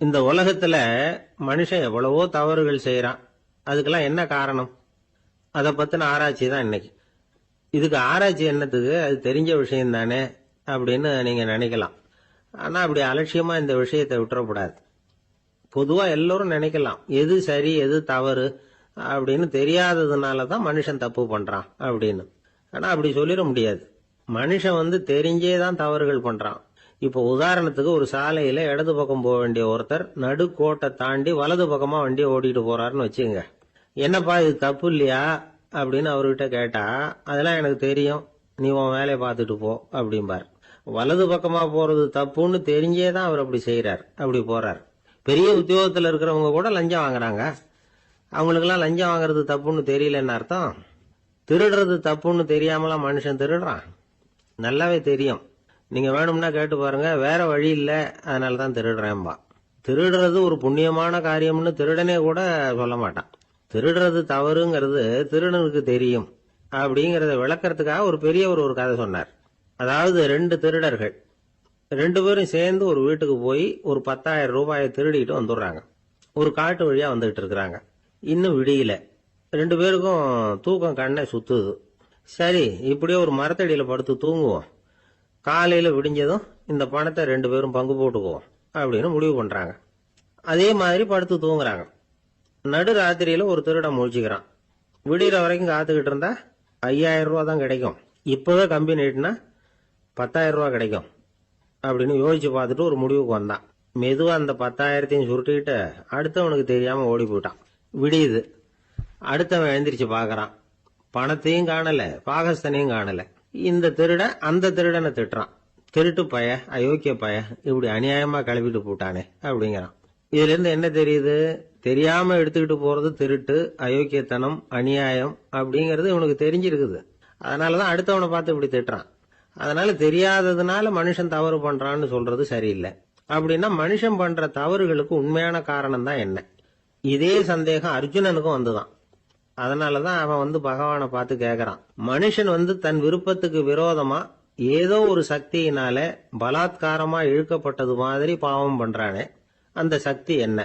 இந்த உலகத்துல மனுஷன் எவ்வளவோ தவறுகள் செய்யறான். அதுக்கெல்லாம் என்ன காரணம்? அதை பத்தின ஆராய்ச்சி தான் இன்னைக்கு. இதுக்கு ஆராய்ச்சி என்னத்துக்கு? அது தெரிஞ்ச விஷயம் தானே அப்படின்னு நீங்க நினைக்கலாம். ஆனா அப்படி அலட்சியமா இந்த விஷயத்தை விட்டுறக்கூடாது. பொதுவா எல்லோரும் நினைக்கலாம் எது சரி எது தவறு அப்படின்னு தெரியாததுனாலதான் மனுஷன் தப்பு பண்றான் அப்படின்னு. ஆனா அப்படி சொல்லிட முடியாது. மனுஷன் தெரிஞ்சே தான் தவறுகள் பண்றான். இப்ப உதாரணத்துக்கு ஒரு சாலையில இடது பக்கம் போக வேண்டிய ஒருத்தர் நடுக்கோட்டை தாண்டி வலது பக்கமா வண்டியை ஓட்டிட்டு போறாருன்னு வச்சுங்க. என்னப்பா இது தப்பு இல்லையா அப்படின்னு அவர்கிட்ட கேட்டா, அதெல்லாம் எனக்கு தெரியும், நீ உன் வேலையை பார்த்துட்டு போ அப்படிம்பார். வலது பக்கமா போறது தப்புன்னு தெரிஞ்சே தான் அவர் அப்படி செய்யறார், அப்படி போறார். பெரிய உத்தியோகத்தில் இருக்கிறவங்க கூட லஞ்சம் வாங்குறாங்க. அவங்களுக்கெல்லாம் லஞ்சம் வாங்குறது தப்புன்னு தெரியலன்னு அர்த்தம்? திருடுறது தப்புன்னு தெரியாமலாம் மனுஷன் திருடுறான்? நல்லாவே தெரியும். நீங்க வேணும்னா கேட்டு பாருங்க, வேற வழி இல்ல அதனாலதான் திருடுறேன்பா. திருடுறது ஒரு புண்ணியமான காரியம்னு திருடனே கூட சொல்ல மாட்டான். திருடுறது தவறுங்கிறது திருடனுக்கு தெரியும் அப்படிங்கறத விளக்கறதுக்காக ஒரு பெரியவர் ஒரு கதை சொன்னார். அதாவது 2 திருடர்கள் 2 பேரும் சேர்ந்து ஒரு வீட்டுக்கு போய் ஒரு 10,000 ரூபாயை திருடிட்டு வந்துடுறாங்க. ஒரு காட்டு வழியா வந்துகிட்டு இருக்கிறாங்க. இன்னும் விடியல. 2 பேருக்கும் தூக்கம் கண்ணை சுத்துது. சரி, இப்படியே ஒரு மரத்தடியில படுத்து தூங்குவோம், காலையில விடிஞ்சதும் இந்த பணத்தை 2 பேரும் பங்கு போட்டுக்குவோம் அப்படின்னு முடிவு பண்றாங்க. அதே மாதிரி படுத்து தூங்குறாங்க. நடு ராத்திரியில ஒரு திருடன் முழிச்சுக்கிறான். விடிகிற வரைக்கும் காத்துக்கிட்டு இருந்தா 5,000 ரூபா தான் கிடைக்கும், இப்பவே கம்பி நீட்டினா 10,000 ரூபா கிடைக்கும் அப்படின்னு யோசிச்சு பார்த்துட்டு ஒரு முடிவுக்கு வந்தான். மெதுவா அந்த 10,000த்தையும் சுருட்டிக்கிட்டு அடுத்தவனுக்கு தெரியாம ஓடி போயிட்டான். விடியுது. அடுத்தவன் எழுந்திரிச்சு பாக்குறான். பணத்தையும் காணல, பாகஸ்தனையும் காணல. இந்த திருடன் அந்த திருடனை திட்டுறான். திருட்டு பய, அயோக்கிய பய, இப்படி அநியாயமா கிளப்பிட்டு போட்டானே அப்படிங்கிறான். இதுல இருந்து என்ன தெரியுது? தெரியாம எடுத்துக்கிட்டு போறது திருட்டு, அயோக்கியத்தனம், அநியாயம் அப்படிங்கறது இவனுக்கு தெரிஞ்சிருக்குது. அதனாலதான் அடுத்தவனை பார்த்து இப்படி திட்டுறான். அதனால தெரியாததுனால மனுஷன் தவறு பண்றான்னு சொல்றது சரியில்லை. அப்படின்னா மனுஷன் பண்ற தவறுகளுக்கு உண்மையான காரணம் தான் என்ன? இதே சந்தேகம் அர்ஜுனனுக்கும் வந்துதான். அதனாலதான் அவன் பகவானை பார்த்து கேக்குறான். மனுஷன் தன் விருப்பத்துக்கு விரோதமா ஏதோ ஒரு சக்தியினால பலாத்காரமா இழுக்கப்பட்டது மாதிரி பாவம் பண்றானே, அந்த சக்தி என்ன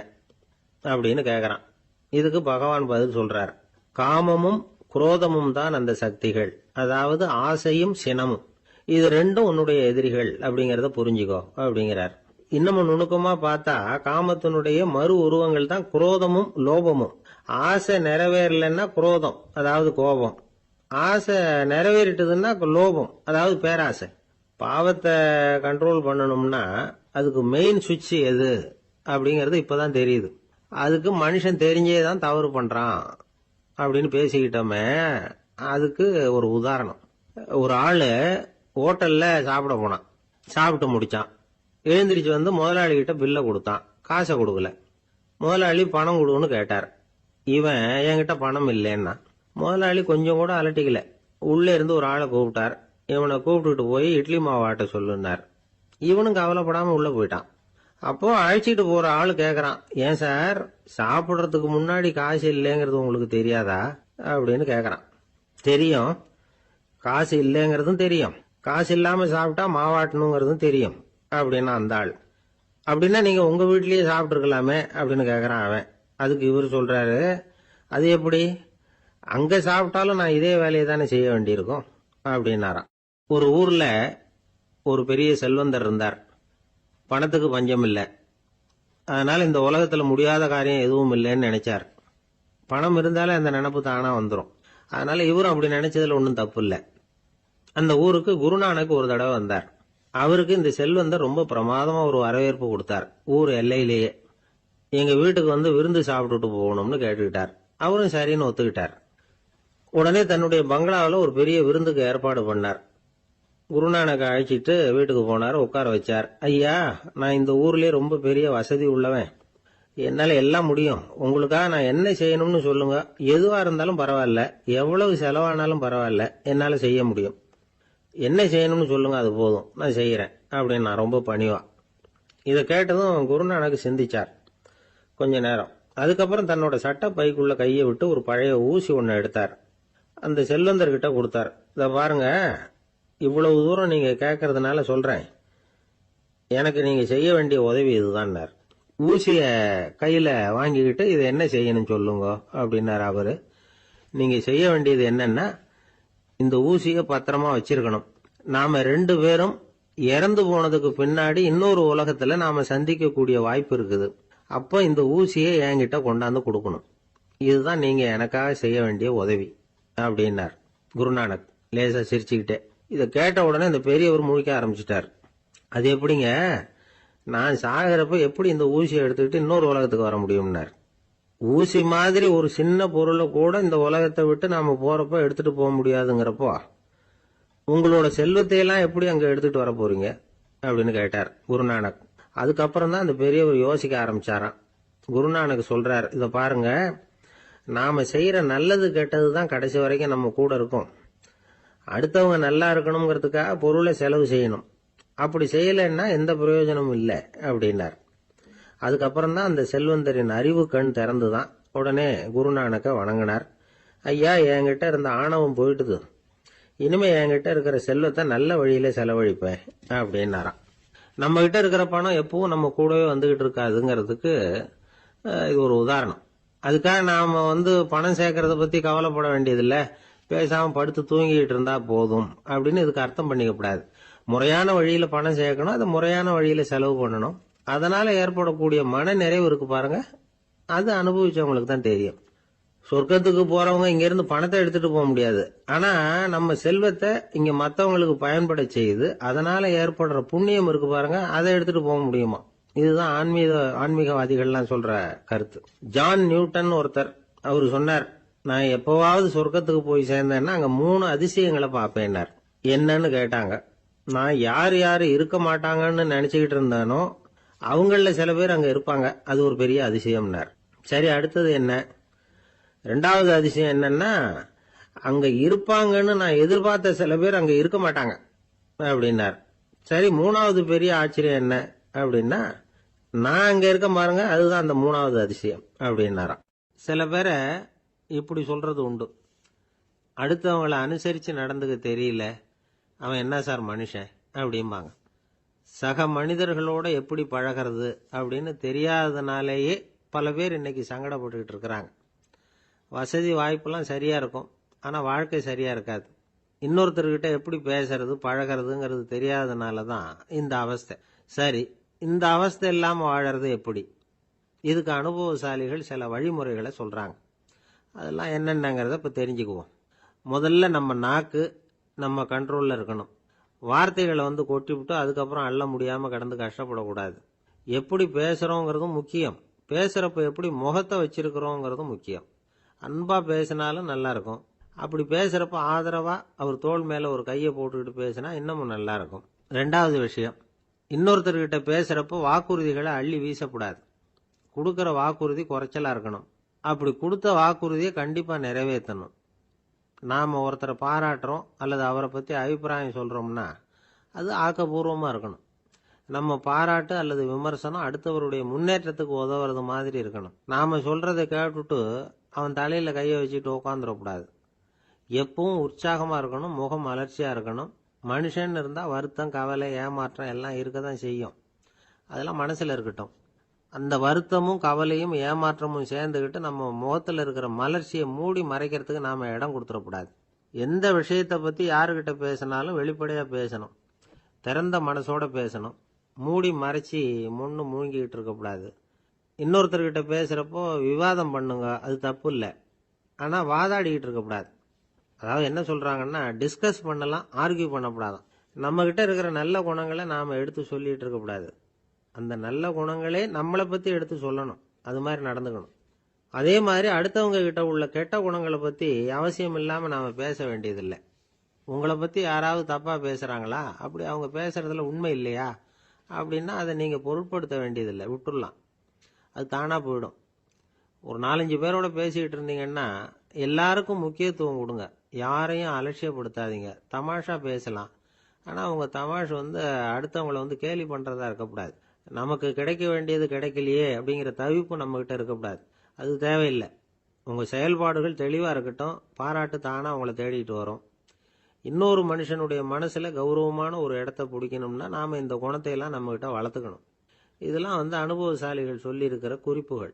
அப்படின்னு கேக்குறான். இதுக்கு பகவான் பதில் சொல்றார். காமமும் குரோதமும் தான் அந்த சக்திகள், அதாவது ஆசையும் சினமும். இது ரெண்டும் உன்னுடைய எதிரிகள் அப்படிங்கறத புரிஞ்சுக்கோ அப்படிங்கிறார். இன்னமும் நுணுக்கமா பார்த்தா காமத்தினுடைய மறு உருவங்கள் தான் குரோதமும் லோபமும். ஆசை நிறைவேறலன்னா குரோதம், அதாவது கோபம். ஆசை நிறைவேறிட்டதுன்னா லோபம், அதாவது பேராசை. பாவத்தை கண்ட்ரோல் பண்ணணும்னா அதுக்கு மெயின் சுவிட்ச் எது அப்படிங்கறது இப்பதான் தெரியுது. அதுக்கு மனுஷன் தெரிஞ்சே தான் தவறு பண்றான் அப்படின்னு பேசிக்கிட்டோமே. அதுக்கு ஒரு உதாரணம். ஒரு ஆளு ஹோட்டல்ல சாப்பிட போனான். சாப்பிட்டு முடிச்சான். எழுந்திரிச்சு முதலாளி கிட்ட பில்ல கொடுத்தான். காசை கொடுக்கல. முதலாளி பணம் கொடுன்னு கேட்டார். இவன் என்கிட்ட பணம் இல்லைன்னா. முதலாளி கொஞ்சம் கூட அலட்டிக்கல. உள்ள இருந்து ஒரு ஆளை கூப்பிட்டார். இவனை கூப்பிட்டுட்டு போய் இட்லி மாவு ஆட்ட சொல்லுனார். இவனும் கவலைப்படாம உள்ள போயிட்டான். அப்போ அழைச்சிட்டு போற ஆளு கேக்குறான், ஏன் சார் சாப்பிடுறதுக்கு முன்னாடி காசு இல்லைங்கிறது உங்களுக்கு தெரியாதா அப்படின்னு கேக்குறான். தெரியும், காசு இல்லைங்கிறதும் தெரியும், காசு இல்லாம சாப்பிட்டா மாவாட்டணுங்கிறதும் தெரியும் அப்படின்னா அந்த ஆள். அப்படின்னா நீங்க உங்க வீட்லயே சாப்பிட்டு இருக்கலாமே அப்படின்னு கேக்குறான் அவன். அதுக்கு இவர் சொல்றாரு, அது எப்படி? அங்க சாப்பிட்டாலும் நான் இதே வேலையை தானே செய்ய வேண்டியிருக்கும் அப்படின்னாராம். ஒரு ஊர்ல ஒரு பெரிய செல்வந்தர் இருந்தார். பணத்துக்கு பஞ்சம் இல்லை. அதனால இந்த உலகத்துல முடியாத காரியம் எதுவும் இல்லைன்னு நினைச்சார். பணம் இருந்தாலே அந்த நினைப்பு தானா வந்துடும். அதனால இவரும் அப்படி நினைச்சதுல ஒன்றும் தப்பு இல்லை. அந்த ஊருக்கு குருநானக் ஒரு தடவை வந்தார். அவருக்கு இந்த செல்வந்தர் ரொம்ப பிரமாதமா ஒரு வரவேற்பு கொடுத்தார். ஊர் எல்லையிலேயே எங்க வீட்டுக்கு விருந்து சாப்பிட்டுட்டு போகணும்னு கேட்டுக்கிட்டார். அவரும் சரின்னு ஒத்துக்கிட்டார். உடனே தன்னுடைய பங்களாவில் ஒரு பெரிய விருந்துக்கு ஏற்பாடு பண்ணார். குருநானக் அழைச்சிட்டு வீட்டுக்கு போனார். உட்கார வச்சார். ஐயா, நான் இந்த ஊர்லயே ரொம்ப பெரிய வசதி உள்ளவன், என்னால எல்லாம் முடியும். உங்களுக்காக நான் என்ன செய்யணும்னு சொல்லுங்க, எதுவா இருந்தாலும் பரவாயில்ல, எவ்வளவு செலவானாலும் பரவாயில்ல, என்னால செய்ய முடியும். என்ன செய்யணும்னு சொல்லுங்க, அது போதும், நான் செய்யறேன் அப்படின்னு நான் ரொம்ப பணிவா. இதை கேட்டதும் குருநானக் சிந்திச்சார் கொஞ்ச நேரம். அதுக்கப்புறம் தன்னோட சட்ட பைக்குள்ள கையை விட்டு ஒரு பழைய ஊசி ஒன்னு எடுத்தார். அந்த செல்வந்தர்கிட்ட கொடுத்தார். இத பாருங்க, இவ்வளவு தூரம் நீங்க கேட்கறதுனால சொல்றேன், எனக்கு நீங்க செய்ய வேண்டிய உதவி இதுதான். ஊசிய கையில வாங்கிக்கிட்டு இதை என்ன செய்யணும் சொல்லுங்க அப்படின்னாரு அவரு. நீங்க செய்ய வேண்டியது என்னன்னா, இந்த ஊசிய பத்திரமா வச்சிருக்கணும். நாம 2 பேரும் இறந்து போனதுக்கு பின்னாடி இன்னொரு உலகத்துல நாம சந்திக்கக்கூடிய வாய்ப்பு இருக்குது. அப்ப இந்த ஊசியை என்கிட்ட கொண்டாந்து கொடுக்கணும். இதுதான் நீங்க எனக்காக செய்ய வேண்டிய உதவி அப்படின்னார் குருநானக் லேசா சிரிச்சுக்கிட்டே. இதை கேட்ட உடனே இந்த பெரியவர் முழிக்க ஆரம்பிச்சிட்டார். அது எப்படிங்க, நான் சாகிறப்ப எப்படி இந்த ஊசியை எடுத்துக்கிட்டு இன்னொரு உலகத்துக்கு வர முடியும்னார். ஊசி மாதிரி ஒரு சின்ன பொருளை கூட இந்த உலகத்தை விட்டு நாம போறப்ப எடுத்துட்டு போக முடியாதுங்கிறப்போ உங்களோட செல்வத்தை எல்லாம் எப்படி அங்க எடுத்துட்டு வர போறீங்க அப்படின்னு கேட்டார் குருநானக். அதுக்கப்புறம் தான் அந்த பெரியவர் யோசிக்க ஆரம்பிச்சாராம். குருநானக் சொல்றார், இத பாருங்க, நாம செய்யற நல்லது கெட்டது தான் கடைசி வரைக்கும் நம்ம கூட இருக்கும். அடுத்தவங்க நல்லா இருக்கணுங்கிறதுக்காக பொருளை செலவு செய்யணும். அப்படி செய்யலைன்னா எந்த பிரயோஜனமும் இல்லை அப்படின்னார். அதுக்கப்புறம் தான் அந்த செல்வந்தரின் அறிவு கண் திறந்துதான். உடனே குருநானக்க வணங்கினார். ஐயா, என்கிட்ட இருந்த ஆணவம் போயிட்டுது. இனிமே என்கிட்ட இருக்கிற செல்வத்தை நல்ல வழியில செலவழிப்பேன் அப்படின்னாராம். நம்ம கிட்ட இருக்கிற பணம் எப்பவும் நம்ம கூடவே வந்துகிட்டு இருக்காதுங்கிறதுக்கு இது ஒரு உதாரணம். அதுக்காக நாம பணம் சேர்க்கறத பத்தி கவலைப்பட வேண்டியதில்லை, பேசாம படுத்து தூங்கிட்டு இருந்தா போதும் அப்படின்னு இதுக்கு அர்த்தம் பண்ணிக்கப்படாது. முறையான வழியில பணம் சேர்க்கணும், அதை முறையான வழியில செலவு பண்ணணும். அதனால ஏற்படக்கூடிய மன நிறைவு இருக்கு பாருங்க, அது அனுபவிச்சவங்களுக்கு தான் தெரியும். சொர்க்கத்துக்கு போறவங்க இங்க இருந்து பணத்தை எடுத்துட்டு போக முடியாது. ஆனா நம்ம செல்வத்தை இங்க மத்தவங்களுக்கு பயன்பட செய்து அதனால ஏற்படுற புண்ணியம் இருக்கு பாருங்க, அதை எடுத்துட்டு போக முடியுமா. இதுதான் ஆன்மீகவாதிகள்லாம் சொல்ற கருத்து. ஜான் நியூட்டன் ஒருத்தர், அவரு சொன்னார், நான் எப்பவாவது சொர்க்கத்துக்கு போய் சேர்ந்தேன்னா அங்க 3 அதிசயங்களை பார்ப்பேன்னார். என்னன்னு கேட்டாங்க. நான் யார் யாரு இருக்க மாட்டாங்கன்னு நினைச்சுக்கிட்டு இருந்தானோ அவங்கள சில பேர் அங்க இருப்பாங்க, அது ஒரு பெரிய அதிசயம்னார். சரி, அடுத்தது என்ன? 2வது அதிசயம் என்னன்னா, அங்க இருப்பாங்கன்னு நான் எதிர்பார்த்த சில பேர் அங்க இருக்க மாட்டாங்க அப்படின்னார். சரி, 3வது பெரிய ஆச்சரியம் என்ன அப்படின்னா, நான் அங்க இருக்க பாருங்க, அதுதான் அந்த 3வது அதிசயம் அப்படின்னாராம். சில பேரை இப்படி சொல்றது உண்டு, அடுத்தவங்களை அனுசரிச்சு நடந்துக்க தெரியல, அவன் என்ன சார் மனுஷன் அப்படிம்பாங்க. சக மனிதர்களோட எப்படி பழகிறது அப்படின்னு தெரியாததுனாலேயே பல பேர் இன்னைக்கு சங்கடப்பட்டுக்கிட்டு இருக்கிறாங்க. வசதி வாய்ப்பெல்லாம் சரியா இருக்கும், ஆனா வாழ்க்கை சரியா இருக்காது. இன்னொருத்தர்கிட்ட எப்படி பேசுறது பழகிறதுங்கிறது தெரியாததுனால தான் இந்த அவஸ்தை. சரி, இந்த அவஸ்தை இல்லாம வாழறது எப்படி? இதுக்கு அனுபவசாலிகள் சில வழிமுறைகளை சொல்றாங்க. அதெல்லாம் என்னென்னங்கிறத இப்ப தெரிஞ்சுக்குவோம். முதல்ல நம்ம நாக்கு நம்ம கண்ட்ரோல்ல இருக்கணும். வார்த்தைகளை கொட்டிவிட்டு அதுக்கப்புறம் அள்ள முடியாம கடந்து கஷ்டப்படக்கூடாது. எப்படி பேசுறோங்கிறதும் முக்கியம், பேசுறப்ப எப்படி முகத்தை வச்சிருக்கிறோங்கிறதும் முக்கியம். அன்பா பேசினாலும் நல்லா இருக்கும். அப்படி பேசுறப்ப ஆதரவா அவர் தோள் மேல ஒரு கையை போட்டுக்கிட்டு பேசினா இன்னமும் நல்லா இருக்கும். 2வது விஷயம், இன்னொருத்தர்கிட்ட பேசுறப்ப வாக்குறுதிகளை அள்ளி வீசக்கூடாது. கொடுக்கற வாக்குறுதி குறைச்சலா இருக்கணும். அப்படி கொடுத்த வாக்குறுதியை கண்டிப்பா நிறைவேற்றணும். நாம ஒருத்தரை பாராட்டுறோம் அல்லது அவரை பத்தி அபிப்பிராயம் சொல்றோம்னா அது ஆக்கப்பூர்வமா இருக்கணும். நம்ம பாராட்டு அல்லது விமர்சனம் அடுத்தவருடைய முன்னேற்றத்துக்கு உதவுறது மாதிரி இருக்கணும். நாம சொல்றதை கேட்டுட்டு அவன் தலையில கையை வச்சுட்டு உட்காந்துடக்கூடாது. எப்பவும் உற்சாகமா இருக்கணும், முகம் மலர்ச்சியா இருக்கணும். மனுஷன் இருந்தா வருத்தம், கவலை, ஏமாற்றம் எல்லாம் இருக்கதான் செய்யும். அதெல்லாம் மனசுல இருக்கட்டும். அந்த வருத்தமும் கவலையும் ஏமாற்றமும் சேர்ந்துகிட்டு நம்ம முகத்துல இருக்கிற மலர்ச்சியை மூடி மறைக்கிறதுக்கு நாம இடம் கொடுத்துடக்கூடாது. எந்த விஷயத்தை பத்தி யாருகிட்ட பேசினாலும் வெளிப்படையா பேசணும், திறந்த மனசோட பேசணும். மூடி மறைச்சி முன்னு மூழ்கிட்டு இருக்கக்கூடாது. இன்னொருத்தர்கிட்ட பேசுறப்போ விவாதம் பண்ணுங்க, அது தப்பு இல்லை, ஆனா வாதாடிக்கிட்டு இருக்கக்கூடாது. அதாவது என்ன சொல்றாங்கன்னா, டிஸ்கஸ் பண்ணலாம், ஆர்கியூ பண்ணக்கூடாதான். நம்ம கிட்ட இருக்கிற நல்ல குணங்களை நாம எடுத்து சொல்லிட்டு இருக்கக்கூடாது. அந்த நல்ல குணங்களே நம்மளை பத்தி எடுத்து சொல்லணும், அது மாதிரி நடந்துக்கணும். அதே மாதிரி அடுத்தவங்க கிட்ட உள்ள கெட்ட குணங்களை பத்தி அவசியம் இல்லாம நாம பேச வேண்டியதில்லை. உங்களை பத்தி யாராவது தப்பா பேசுறாங்களா, அப்படி அவங்க பேசுறதுல உண்மை இல்லையா அப்படின்னா அதை நீங்க பொருட்படுத்த வேண்டியதில்லை, விட்டுடலாம், அது தானா போயிடும். ஒரு 4-5 பேரோட பேசிக்கிட்டு இருந்தீங்கன்னா எல்லாருக்கும் முக்கியத்துவம் கொடுங்க, யாரையும் அலட்சியப்படுத்தாதீங்க. தமாஷா பேசலாம், ஆனா உங்க தமாஷ் அடுத்தவங்களை கேலி பண்றதா இருக்கக்கூடாது. நமக்கு கிடைக்க வேண்டியது கிடைக்கலையே அப்படிங்கிற தவிப்பு நம்ம கிட்ட இருக்கக்கூடாது, அது தேவையில்லை. உங்க செயல்பாடுகள் தெளிவா இருக்கட்டும், பாராட்டு தானா உங்களை தேடிட்டு வரும். இன்னொரு மனுஷனுடைய மனசுல கௌரவமான ஒரு இடத்த பிடிக்கணும்னா நாம இந்த குணத்தை எல்லாம் நம்ம கிட்ட வளர்த்துக்கணும். இதெல்லாம் அனுபவசாலிகள் சொல்லியிருக்கிற குறிப்புகள்.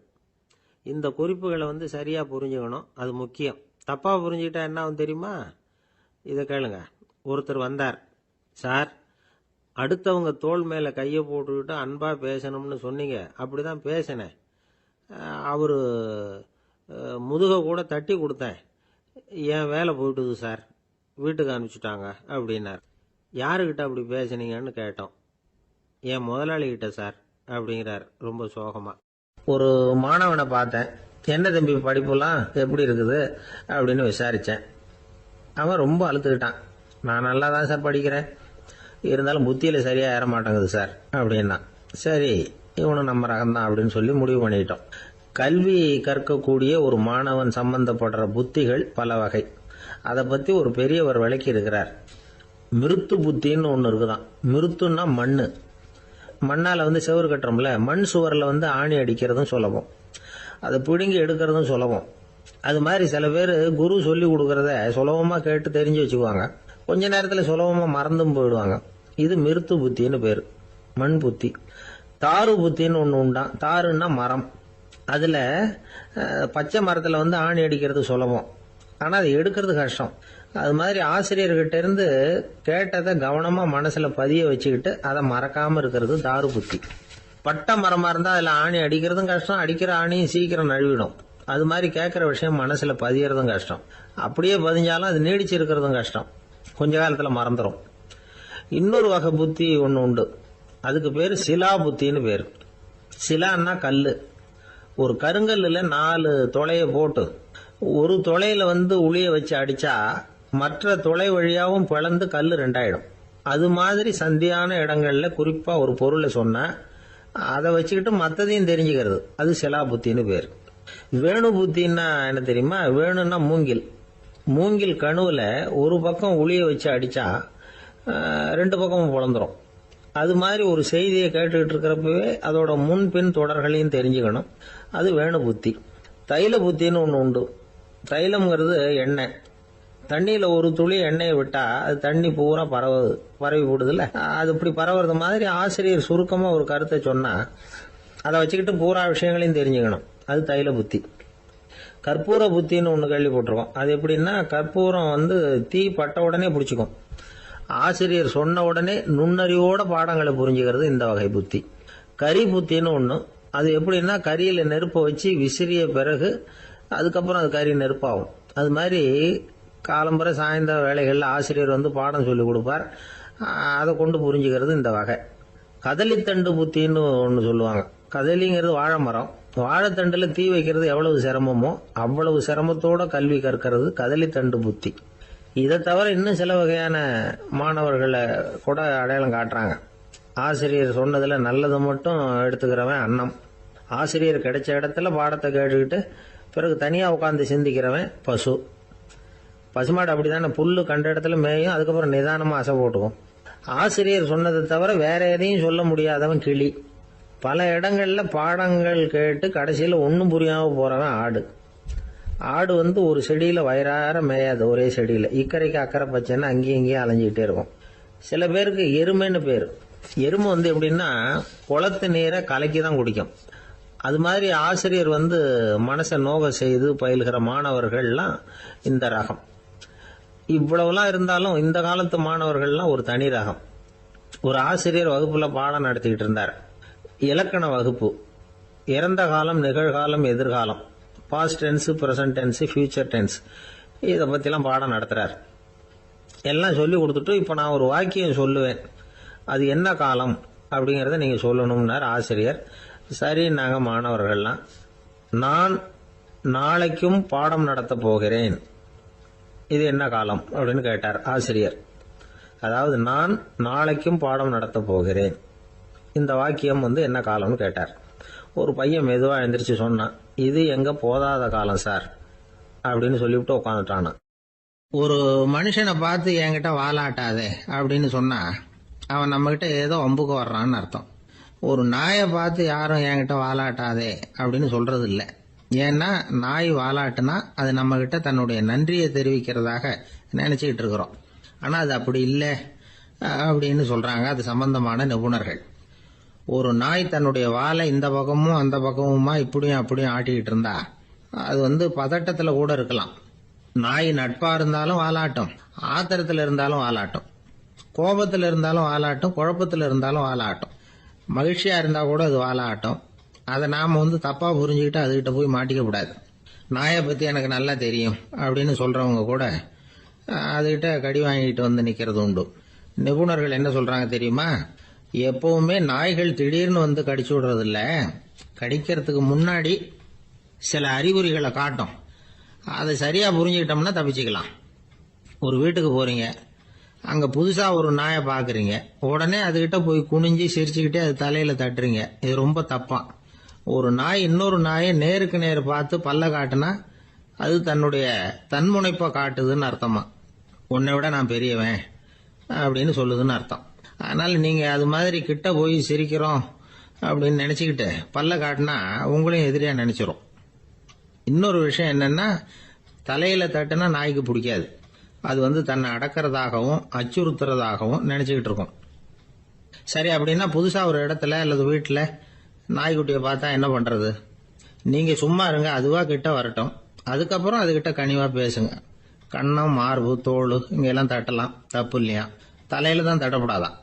இந்த குறிப்புகளை சரியா புரிஞ்சுக்கணும், அது முக்கியம். தப்பா புரிஞ்சுக்கிட்டா என்ன ஆகும் தெரியுமா? இதை கேளுங்க. ஒருத்தர் வந்தார். சார், அடுத்தவங்க தோள் மேல கையை போட்டுக்கிட்டு அன்பா பேசணும்னு சொன்னீங்க. அப்படிதான் பேசினேன். அவரு முதுக கூட தட்டி கொடுத்தேன். என் வேலை போயிட்டுது சார், வீட்டுக்கு அனுப்பிச்சுட்டாங்க அப்படின்னார். யாருக்கிட்ட அப்படி பேசுனீங்கன்னு கேட்டோம். என் முதலாளிகிட்ட சார் அப்படிங்கிறார் ரொம்ப சோகமா. ஒரு மாணவனை பார்த்தேன். என்ன தம்பி படிப்புலாம் எப்படி இருக்குது அப்படின்னு விசாரிச்சேன். அவன் ரொம்ப அழுத்துக்கிட்டான். நான் நல்லா தான் சார் படிக்கிறேன், இருந்தாலும் புத்தியில சரியா ஏற மாட்டேங்குது சார் அப்படின்னா. சரி, இவனும் நம்ம ரகம்தான் அப்படின்னு சொல்லி முடிவு பண்ணிட்டோம். கல்வி கற்கக்கூடிய ஒரு மாணவன் சம்பந்தப்படுற புத்திகள் பல வகை. அதை பத்தி ஒரு பெரியவர் விளக்கி இருக்கிறார். மிருத்து புத்தின்னு ஒன்று இருக்குதான். மிருத்துன்னா மண்ணு. மண்ணால செவுறு கட்டுறோம்ல, மண் சுவரில் ஆணி அடிக்கிறதும் சுலபம், அதை பிடுங்கி எடுக்கிறதும் சுலபம். அது மாதிரி சில பேர் குரு சொல்லி கொடுக்கறத சுலபமா கேட்டு தெரிஞ்சு வச்சுக்குவாங்க, கொஞ்ச நேரத்தில் சுலபமா மறந்தும் போயிடுவாங்க. இது மிருத்து புத்தின்னு பேரு, மண் புத்தி. தாரு புத்தின்னு ஒன்று உண்டான். தாருன்னா மரம். அதுல பச்சை மரத்துல ஆணி அடிக்கிறது சுலபம், ஆனா அது எடுக்கிறது கஷ்டம். அது மாதிரி ஆசிரியர்கிட்ட இருந்து கேட்டதை கவனமா மனசுல பதிய வச்சுக்கிட்டு அதை மறக்காம இருக்கிறது தாரு புத்தி. பட்டை மரமா இருந்தா அதுல ஆணி அடிக்கிறதும் கஷ்டம், அடிக்கிற ஆணியும் சீக்கிரம் நழுவிடும். அது மாதிரி கேட்கிற விஷயம் மனசுல பதியறதும் கஷ்டம். அப்படியே பதிஞ்சாலும் அது நீடிச்சு இருக்கிறதும் கஷ்டம், கொஞ்ச காலத்துல மறந்துடும். இன்னொரு வகை புத்தி ஒன்று உண்டு. அதுக்கு பேரு சிலா புத்தின்னு பேரு. சிலான்னா கல்லு. ஒரு கருங்கல்லுல 4 துளைய போட்டு ஒரு துளையில உளிய வச்சு அடிச்சா மற்ற துளை வழியாவும் பிளந்து கல்லு 2 ஆயிடும். அது மாதிரி சந்தியான இடங்கள்ல குறிப்பா ஒரு பொருளை சொன்னா அதை வச்சுக்கிட்டு மற்றதையும் தெரிஞ்சுக்கிறது, அது சிலா புத்தின்னு பேர். வேணு புத்தின்னா என்ன தெரியுமா? வேணும்னா மூங்கில். மூங்கில் கணுவுல ஒரு பக்கம் உளிய வச்சு அடிச்சா 2 பக்கமும் பிளந்துரும். அது மாதிரி ஒரு செய்தியை கேட்டுக்கிட்டு இருக்கிறப்பவே அதோட முன்பின் தொடர்களையும் தெரிஞ்சுக்கணும், அது வேணு புத்தி. தைல புத்தின்னு ஒன்று உண்டு. தைலம்ங்கிறது எண்ணெய். தண்ணியில ஒரு துளி எண்ணெயை விட்டா அது தண்ணி பூரா பரவி போடுதுல்ல, அது இப்படி பரவுறது மாதிரி ஆசிரியர் சுருக்கமா ஒரு கருத்தை சொன்னா அதை வச்சுக்கிட்டு பூரா விஷயங்களையும் தெரிஞ்சுக்கணும், அது தைல புத்தி. கற்பூர புத்தின்னு ஒன்று கேள்விப்பட்டிருக்கோம். அது எப்படின்னா, கற்பூரம் தீ பட்ட உடனே பிடிச்சிக்கும். ஆசிரியர் சொன்ன உடனே நுண்ணறிவோட பாடங்களை புரிஞ்சுக்கிறது இந்த வகை புத்தி. கரி புத்தின்னு ஒன்று. அது எப்படின்னா, கரியில நெருப்பை வச்சு விசிறிய பிறகு அதுக்கப்புறம் அது கறி நெருப்பாகும். அது மாதிரி காலம்பரை சாயந்தர வேலைகளில் ஆசிரியர் பாடம் சொல்லி கொடுப்பார், அதை கொண்டு புரிஞ்சுக்கிறது இந்த வகை. கதலித்தண்டு புத்தின்னு ஒன்று சொல்லுவாங்க. கதலிங்கிறது வாழை மரம். வாழைத்தண்டுல தீ வைக்கிறது எவ்வளவு சிரமமோ அவ்வளவு சிரமத்தோட கல்வி கற்கிறது கதலித்தண்டு புத்தி. இதை தவிர இன்னும் சில வகையான மாணவர்களை கூட அடையாளம் காட்டுறாங்க. ஆசிரியர் சொன்னதுல நல்லதை மட்டும் எடுத்துக்கிறவன் அன்னம். ஆசிரியர் கிடைச்ச இடத்துல பாடத்தை கேட்டுக்கிட்டு பிறகு தனியா உட்காந்து சிந்திக்கிறவன் பசு. பசுமாடு அப்படித்தானே, புல்லு கண்ட இடத்துல மேயும், அதுக்கப்புறம் நிதானமா அசை போட்டுக்கும். ஆசிரியர் சொன்னதை தவிர வேற எதையும் சொல்ல முடியாதவன் கிளி. பல இடங்கள்ல பாடங்கள் கேட்டு கடைசியில ஒன்னும் புரியாம போறவன் ஆடு. ஆடு ஒரு செடியில வயிறார மேயாது, ஒரே செடியில இக்கரைக்கு அக்கறை பச்சைன்னு அங்கேயும் இங்கேயும் அலைஞ்சிக்கிட்டே இருக்கும். சில பேருக்கு எருமைன்னு பேரு. எருமை எப்படின்னா, குளத்து நீரை கலக்கி தான் குடிக்கும். அது மாதிரி ஆசிரியர் மனசை நோக செய்து பயில்கிற மாணவர்கள்லாம் இந்த ரகம். இவ்வளவுலாம் இருந்தாலும் இந்த காலத்து மாணவர்கள்லாம் ஒரு தனி ரகம். ஒரு ஆசிரியர் வகுப்புல பாடம் நடத்திக்கிட்டு இருந்தார். இலக்கண வகுப்பு. இறந்த காலம், நிகழ்காலம், எதிர்காலம், past tense, present tense, future tense, இதை பத்திலாம் பாடம் நடத்துறார். எல்லாம் சொல்லி கொடுத்துட்டு இப்ப நான் ஒரு வாக்கியம் சொல்லுவேன், அது என்ன காலம் அப்படிங்கறத நீங்க சொல்லணும்னார் ஆசிரியர். சரி, நாங்க மாணவர்கள்லாம், நான் நாளைக்கும் பாடம் நடத்த போகிறேன், இது என்ன காலம் அப்படின்னு கேட்டார் ஆசிரியர். அதாவது நான் நாளைக்கும் பாடம் நடத்த போகிறேன், இந்த வாக்கியம் என்ன காலம்னு கேட்டார். ஒரு பையன் மெதுவா எழுந்திரிச்சு சொன்னான், இது எங்க போதாத காலம் சார் அப்படின்னு சொல்லிவிட்டு உட்காந்துட்டானா. ஒரு மனுஷனை பார்த்து என்கிட்ட வாலாட்டாதே அப்படின்னு சொன்னா அவன் நம்ம கிட்ட ஏதோ வம்புக்கு வர்றான்னு அர்த்தம். ஒரு நாயை பார்த்து யாரும் என்கிட்ட வாலாட்டாதே அப்படின்னு சொல்றது இல்லை. ஏன்னா நாய் வாலாட்டுனா அது நம்ம கிட்ட தன்னுடைய நன்றியை தெரிவிக்கிறதாக நினைச்சுக்கிட்டு இருக்கிறோம். ஆனா அது அப்படி இல்லை அப்படின்னு சொல்றாங்க அது சம்பந்தமான நிபுணர்கள். ஒரு நாய் தன்னுடைய வாலை இந்த பக்கமும் அந்த பக்கமுமா இப்படியும் அப்படியும் ஆட்டிக்கிட்டு இருந்தா அது பதட்டத்துல கூட இருக்கலாம். நாய் நட்பா இருந்தாலும் வாலாட்டும், ஆத்திரத்துல இருந்தாலும் வாலாட்டும், கோபத்துல இருந்தாலும் வாலாட்டும், குழப்பத்துல இருந்தாலும் வாலாட்டும், மகிழ்ச்சியா இருந்தா கூட அது வாலாட்டும். அதை நாம தப்பா புரிஞ்சுக்கிட்டு அதுகிட்ட போய் மாட்டிக்க கூடாது. நாயை பத்தி எனக்கு நல்லா தெரியும் அப்படின்னு சொல்றவங்க கூட அதுகிட்ட கடி வாங்கிட்டு நிக்கிறது உண்டு. நிபுணர்கள் என்ன சொல்றாங்க தெரியுமா? எப்பவுமே நாய்கள் திடீர்னு கடிச்சு விடுறது இல்ல, கடிக்கிறதுக்கு முன்னாடி சில அறிகுறிகளை காட்டும். அதை சரியா புரிஞ்சுக்கிட்டோம்னா தப்பிச்சுக்கலாம். ஒரு வீட்டுக்கு போறீங்க, அங்க புதுசா ஒரு நாயை பாக்குறீங்க, உடனே அதுகிட்ட போய் குனிஞ்சு சிரிச்சுக்கிட்டே அது தலையில தட்டுறீங்க. இது ரொம்ப தப்பா. ஒரு நாய் இன்னொரு நாயை நேருக்கு நேர் பார்த்து பல்ல காட்டுனா அது தன்னுடைய தன்முனைப்பை காட்டுதுன்னு அர்த்தமா. உன்னை விட நான் பெரியவன் அப்படின்னு சொல்லுதுன்னு அர்த்தம். அதனால நீங்க அது மாதிரி கிட்ட போய் சிரிக்கிறோம் அப்படின்னு நினைச்சுக்கிட்டு பல்ல காட்டினா உங்களையும் எதிரியா நினைச்சிரும். இன்னொரு விஷயம் என்னன்னா, தலையில தட்டுனா நாய்க்கு பிடிக்காது. அது தன்னை அடக்கிறதாகவும் அச்சுறுத்துறதாகவும் நினைச்சுக்கிட்டு இருக்கும். சரி, அப்படின்னா புதுசா ஒரு இடத்துல அல்லது வீட்டுல நாய்க்குட்டியை பார்த்தா என்ன பண்றது? நீங்க சும்மா இருங்க, அதுவா கிட்ட வரட்டும். அதுக்கப்புறம் அதுகிட்ட கனிவா பேசுங்க. கண்ணம், மார்பு, தோல் இங்கெல்லாம் தட்டலாம், தப்பு இல்லையா? தலையில தான் தட்டப்படாதான்.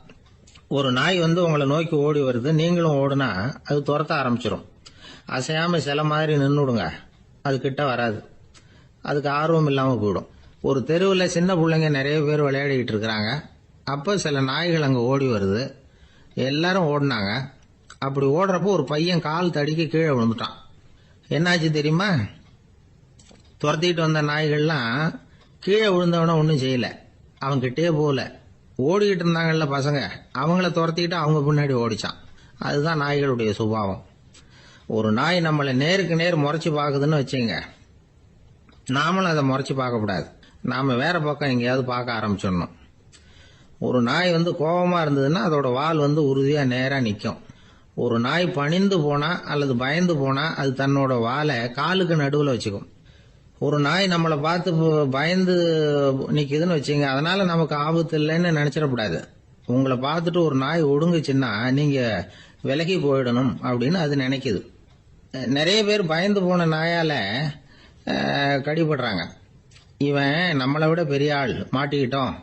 ஒரு நாய் உங்களை நோக்கி ஓடி வருது, நீங்களும் ஓடுனா அது துரத்த ஆரம்பிச்சிடும். அசையாம சில மாதிரி நின்றுடுங்க, அது கிட்ட வராது. அதுக்கு ஆர்வம் இல்லாம போயிடும். ஒரு தெருவில் சின்ன பிள்ளைங்க நிறைய பேர் விளையாடிக்கிட்டு இருக்கிறாங்க. அப்போ சில நாய்கள் அங்கே ஓடி வருது. எல்லாரும் ஓடினாங்க. அப்படி ஓடுறப்போ ஒரு பையன் கால் தடிக்க கீழே விழுந்துட்டான். என்னாச்சு தெரியுமா? துரத்திட்டு வந்த நாய்கள்லாம் கீழே விழுந்தவன ஒன்றும் செய்யல, அவன் கிட்டே போகல. ஓடிக்கிட்டு இருந்தாங்கல்ல பசங்க, அவங்கள துரத்திக்கிட்டு அவங்க பின்னாடி ஓடிச்சான். அதுதான் நாய்களுடைய சுபாவம். ஒரு நாய் நம்மளை நேருக்கு நேர் முறைச்சு பாக்குதுன்னு வச்சுங்க, நாமளும் அதை முறைச்சு பார்க்கக்கூடாது. நாம வேற பக்கம் எங்கேயாவது பார்க்க ஆரம்பிச்சிடணும். ஒரு நாய் கோபமா இருந்ததுன்னா அதோட வால் உறுதியா நேரா நிற்கும். ஒரு நாய் பணிந்து போனா அல்லது பயந்து போனா அது தன்னோட வாலை காலுக்கு நடுவில் வச்சுக்கும். ஒரு நாய் நம்மளை பார்த்து பயந்து நிக்குதுன்னு வச்சுங்க, அதனால நமக்கு ஆபத்து இல்லைன்னு நினைச்சிடக்கூடாது. உங்களை பார்த்துட்டு ஒரு நாய் ஒடுங்குச்சுன்னா நீங்க விலகி போயிடணும் அப்படின்னு அது நினைக்குது. நிறைய பேர் பயந்து போன நாயால கடிபடுறாங்க. இவன் நம்மளை விட பெரிய ஆள், மாட்டிக்கிட்டோம்,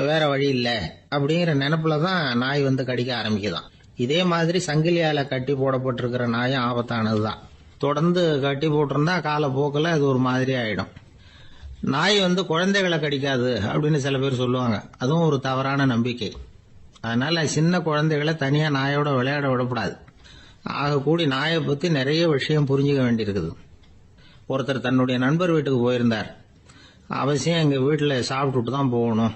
வேற வழி இல்லை அப்படிங்கிற நினைப்புல தான் நாய் கடிக்க ஆரம்பிக்குதான். இதே மாதிரி சங்கிலியால கட்டி போடப்பட்டிருக்கிற நாயும் ஆபத்தானதுதான். தொடர்ந்து கட்டி போட்டிருந்தா காலப்போக்கில் அது ஒரு மாதிரி ஆயிடும். நாய் குழந்தைகளை கடிக்காது அப்படின்னு சில பேர் சொல்லுவாங்க. அதுவும் ஒரு தவறான நம்பிக்கை. அதனால சின்ன குழந்தைகளை தனியா நாயோட விளையாட விடக்கூடாது. ஆக கூடி நாயை பத்தி நிறைய விஷயம் புரிஞ்சுக்க வேண்டியிருக்குது. ஒருத்தர் தன்னுடைய நண்பர் வீட்டுக்கு போயிருந்தார். அவசியம் எங்க வீட்டுல சாப்பிட்டுட்டு தான் போகணும்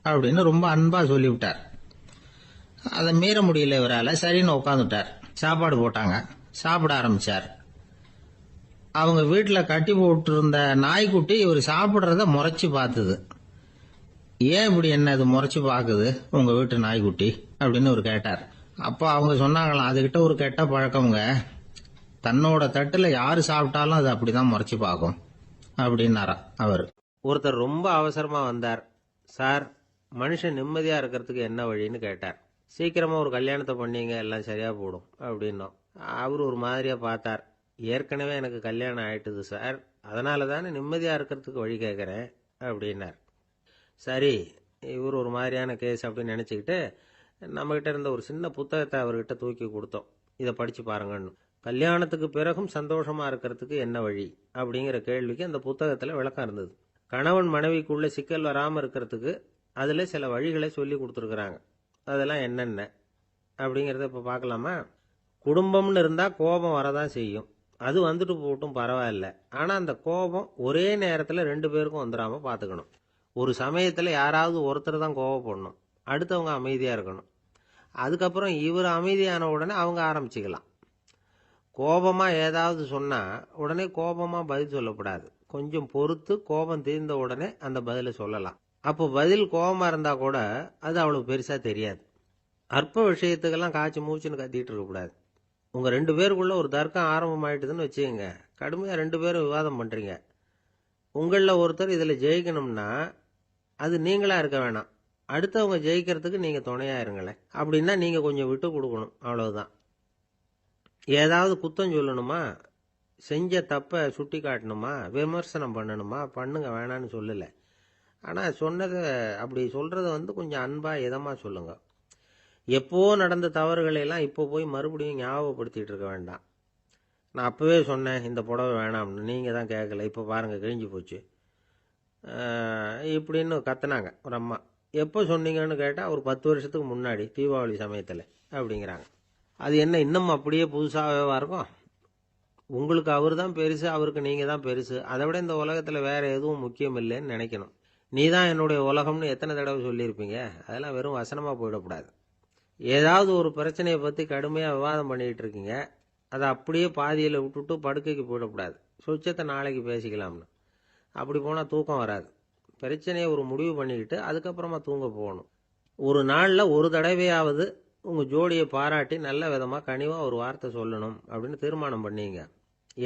அப்படின்னு ரொம்ப அன்பா சொல்லிவிட்டார். அதை மீற முடியல இவரால. சரின்னு உட்காந்துட்டார். சாப்பாடு போட்டாங்க, சாப்பிட ஆரம்பிச்சார். அவங்க வீட்டுல கட்டி போட்டு இருந்த நாய்க்குட்டி இவர் சாப்பிடுறத முறைச்சு பார்த்தது. ஏன் இப்படி என்ன இது முறைச்சு பாக்குது உங்க வீட்டு நாய்க்குட்டி அப்படின்னு அவர் கேட்டார். அப்போ அவங்க சொன்னாங்களாம், அதுகிட்ட ஒரு கெட்ட பழக்கம்ங்க, தன்னோட தட்டுல யாரு சாப்பிட்டாலும் அது அப்படிதான் முறைச்சு பார்க்கும் அப்படின்னாரா அவர். ஒருத்தர் ரொம்ப அவசரமா வந்தார். சார், மனுஷன் நிம்மதியா இருக்கிறதுக்கு என்ன வழின்னு கேட்டார். சீக்கிரமா ஒரு கல்யாணத்தை பண்ணீங்க, எல்லாம் சரியா போடும் அப்படின்னோம். அவர் ஒரு மாதிரியா பார்த்தார். ஏற்கனவே எனக்கு கல்யாணம் ஆயிட்டுது சார், அதனால தானே நிம்மதியா இருக்கிறதுக்கு வழி கேட்கறேன் அப்படின்னார். சரி, இவர் ஒரு மாதிரியான கேஸ் அப்படின்னு நினைச்சுக்கிட்டு நம்மகிட்ட இருந்த ஒரு சின்ன புத்தகத்தை அவர்கிட்ட தூக்கி கொடுத்தோம். இதை படிச்சு பாருங்கன்னு. கல்யாணத்துக்கு பிறகும் சந்தோஷமா இருக்கிறதுக்கு என்ன வழி அப்படிங்கிற கேள்விக்கு அந்த புத்தகத்துல விளக்கம் இருந்தது. கணவன் மனைவிக்குள்ள சிக்கல் வராம இருக்கிறதுக்கு அதுல சில வழிகளை சொல்லி கொடுத்துருக்குறாங்க. அதெல்லாம் என்னென்ன அப்படிங்கறத இப்ப பார்க்கலாமா? குடும்பம்னு இருந்தா கோபம் வரதான் செய்யும். அது வந்துட்டு போட்டும் பரவாயில்ல. ஆனா அந்த கோபம் ஒரே நேரத்துல ரெண்டு பேருக்கும் வந்துடாம பாத்துக்கணும். ஒரு சமயத்துல யாராவது ஒருத்தர் தான் கோபப்படணும், அடுத்தவங்க அமைதியா இருக்கணும். அதுக்கப்புறம் இவர் அமைதியான உடனே அவங்க ஆரம்பிச்சுக்கலாம். கோபமா ஏதாவது சொன்னா உடனே கோபமா பதில் சொல்லக்கூடாது. கொஞ்சம் பொறுத்து கோபம் தீர்ந்த உடனே அந்த பதில சொல்லலாம். அப்போ பதில் கோபமா இருந்தா கூட அது அவளுக்கு பெருசா தெரியாது. அற்ப விஷயத்துக்கெல்லாம் காய்ச்சி மூச்சுன்னு கத்திட்டு இருக்க கூடாது. உங்க ரெண்டு பேருக்குள்ள ஒரு தர்க்கம் ஆரம்பம் ஆயிட்டுதுன்னு வச்சுக்கோங்க. கடுமையா ரெண்டு பேரும் விவாதம் பண்றீங்க. உங்கள ஒருத்தர் இதுல ஜெயிக்கணும்னா அது நீங்களா இருக்க வேணாம், அடுத்தவங்க ஜெயிக்கிறதுக்கு நீங்க துணையா இருங்களேன். அப்படின்னா நீங்க கொஞ்சம் விட்டு கொடுக்கணும், அவ்வளவுதான். ஏதாவது குத்தம் சொல்லணுமா, செஞ்ச தப்பை சுட்டி காட்டணுமா, விமர்சனம் பண்ணணுமா, பண்ணுங்க, வேணான்னு சொல்லல. ஆனா சொன்னதை அப்படி சொல்றத கொஞ்சம் அன்பா இதமா சொல்லுங்க. எப்போ நடந்த தவறுகளை எல்லாம் இப்போ போய் மறுபடியும் ஞாபகப்படுத்திட்டு இருக்க வேண்டாம். நான் அப்பவே சொன்னேன் இந்த புடவை வேணாம்னு, நீங்க தான் கேட்கல, இப்போ பாருங்க கிழிஞ்சு போச்சு இப்படின்னு கத்துனாங்க ஒரு அம்மா. எப்போ சொன்னீங்கன்னு கேட்டால் ஒரு 10 வருஷத்துக்கு முன்னாடி தீபாவளி சமயத்தில் அப்படிங்கிறாங்க. அது என்ன இன்னும் அப்படியே புதுசாகவே இருக்கும்? உங்களுக்கு அவர் தான் பெருசு, அவருக்கு நீங்கள் தான் பெருசு. அதை விட இந்த உலகத்தில் வேற எதுவும் முக்கியம் இல்லைன்னு நினைக்கணும். நீ தான் என்னுடைய உலகம்னு எத்தனை தடவை சொல்லியிருப்பீங்க? அதெல்லாம் வெறும் வசனமாக போயிடக்கூடாது. ஏதாவது ஒரு பிரச்சனையை பற்றி கடுமையாக விவாதம் பண்ணிகிட்டு இருக்கீங்க, அதை அப்படியே பாதியில் விட்டுட்டு படுக்கைக்கு போயிடக்கூடாது. சொச்சத்தை நாளைக்கு பேசிக்கலாம்னு. அப்படி போனால் தூக்கம் வராது. பிரச்சனையை ஒரு முடிவு பண்ணிக்கிட்டு அதுக்கப்புறமா தூங்க போகணும். ஒரு நாளில் ஒரு தடவையாவது உங்கள் ஜோடியை பாராட்டி நல்ல விதமாக கனிவாக ஒரு வார்த்தை சொல்லணும் அப்படின்னு தீர்மானம் பண்ணீங்க.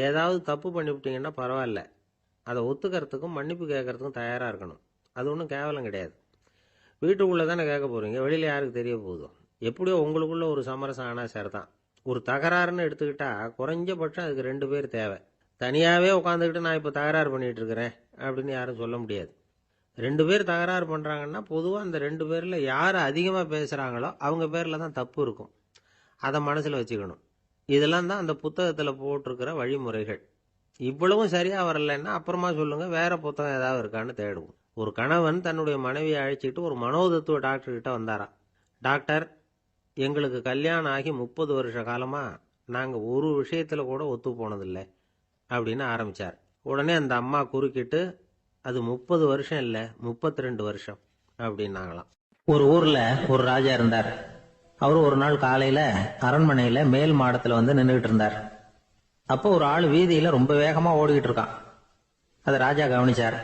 ஏதாவது தப்பு பண்ணிவிட்டீங்கன்னா பரவாயில்ல, அதை ஒத்துக்கிறதுக்கும் மன்னிப்பு கேட்கறதுக்கும் தயாராக இருக்கணும். அது ஒன்றும் கேவலம் கிடையாது. வீட்டுக்குள்ளே தானே கேட்க போகிறீங்க, வெளியில் யாருக்கு தெரிய போகுதோ? எப்படியோ உங்களுக்குள்ள ஒரு சமரசம் ஆனால் சரிதான். ஒரு தகராறுன்னு எடுத்துக்கிட்டா குறைஞ்சபட்சம் அதுக்கு 2 பேர் தேவை. தனியாகவே உட்காந்துக்கிட்டு நான் இப்போ தகராறு பண்ணிகிட்டு இருக்கிறேன் அப்படின்னு யாரும் சொல்ல முடியாது. 2 பேர் தகராறு பண்ணுறாங்கன்னா பொதுவாக அந்த 2 பேரில் யார் அதிகமாக பேசுகிறாங்களோ அவங்க பேரில் தான் தப்பு இருக்கும். அதை மனசில் வச்சுக்கணும். இதெல்லாம் தான் அந்த புத்தகத்தில் போட்டிருக்கிற வழிமுறைகள். இவ்வளவும் சரியாக வரலைன்னா அப்புறமா சொல்லுங்கள், வேற புத்தகம் ஏதாவது இருக்கான்னு தேடுவோம். ஒரு கணவன் தன்னுடைய மனைவியை அழைச்சிட்டு ஒரு மனோதத்துவ டாக்டர்கிட்ட வந்தாராம். டாக்டர், எங்களுக்கு கல்யாணம் ஆகி 30 வருஷ காலமாக நாங்கள் ஒரு விஷயத்தில் கூட ஒத்து போனதில்லை அப்படின்னு ஆரம்பித்தார். உடனே அந்த அம்மா குறுக்கிட்டு, அது 30 வருஷம் இல்லை 32 வருஷம் அப்படின்னாங்களாம். ஒரு ஊர்ல ஒரு ராஜா இருந்தார். அவரு ஒரு நாள் காலையில அரண்மனையில மேல் மாடத்துல நின்றுகிட்டு இருந்தார். அப்போ ஒரு ஆள் வீதியில ரொம்ப வேகமா ஓடிக்கிட்டு இருக்கான். அதை ராஜா கவனிச்சார்.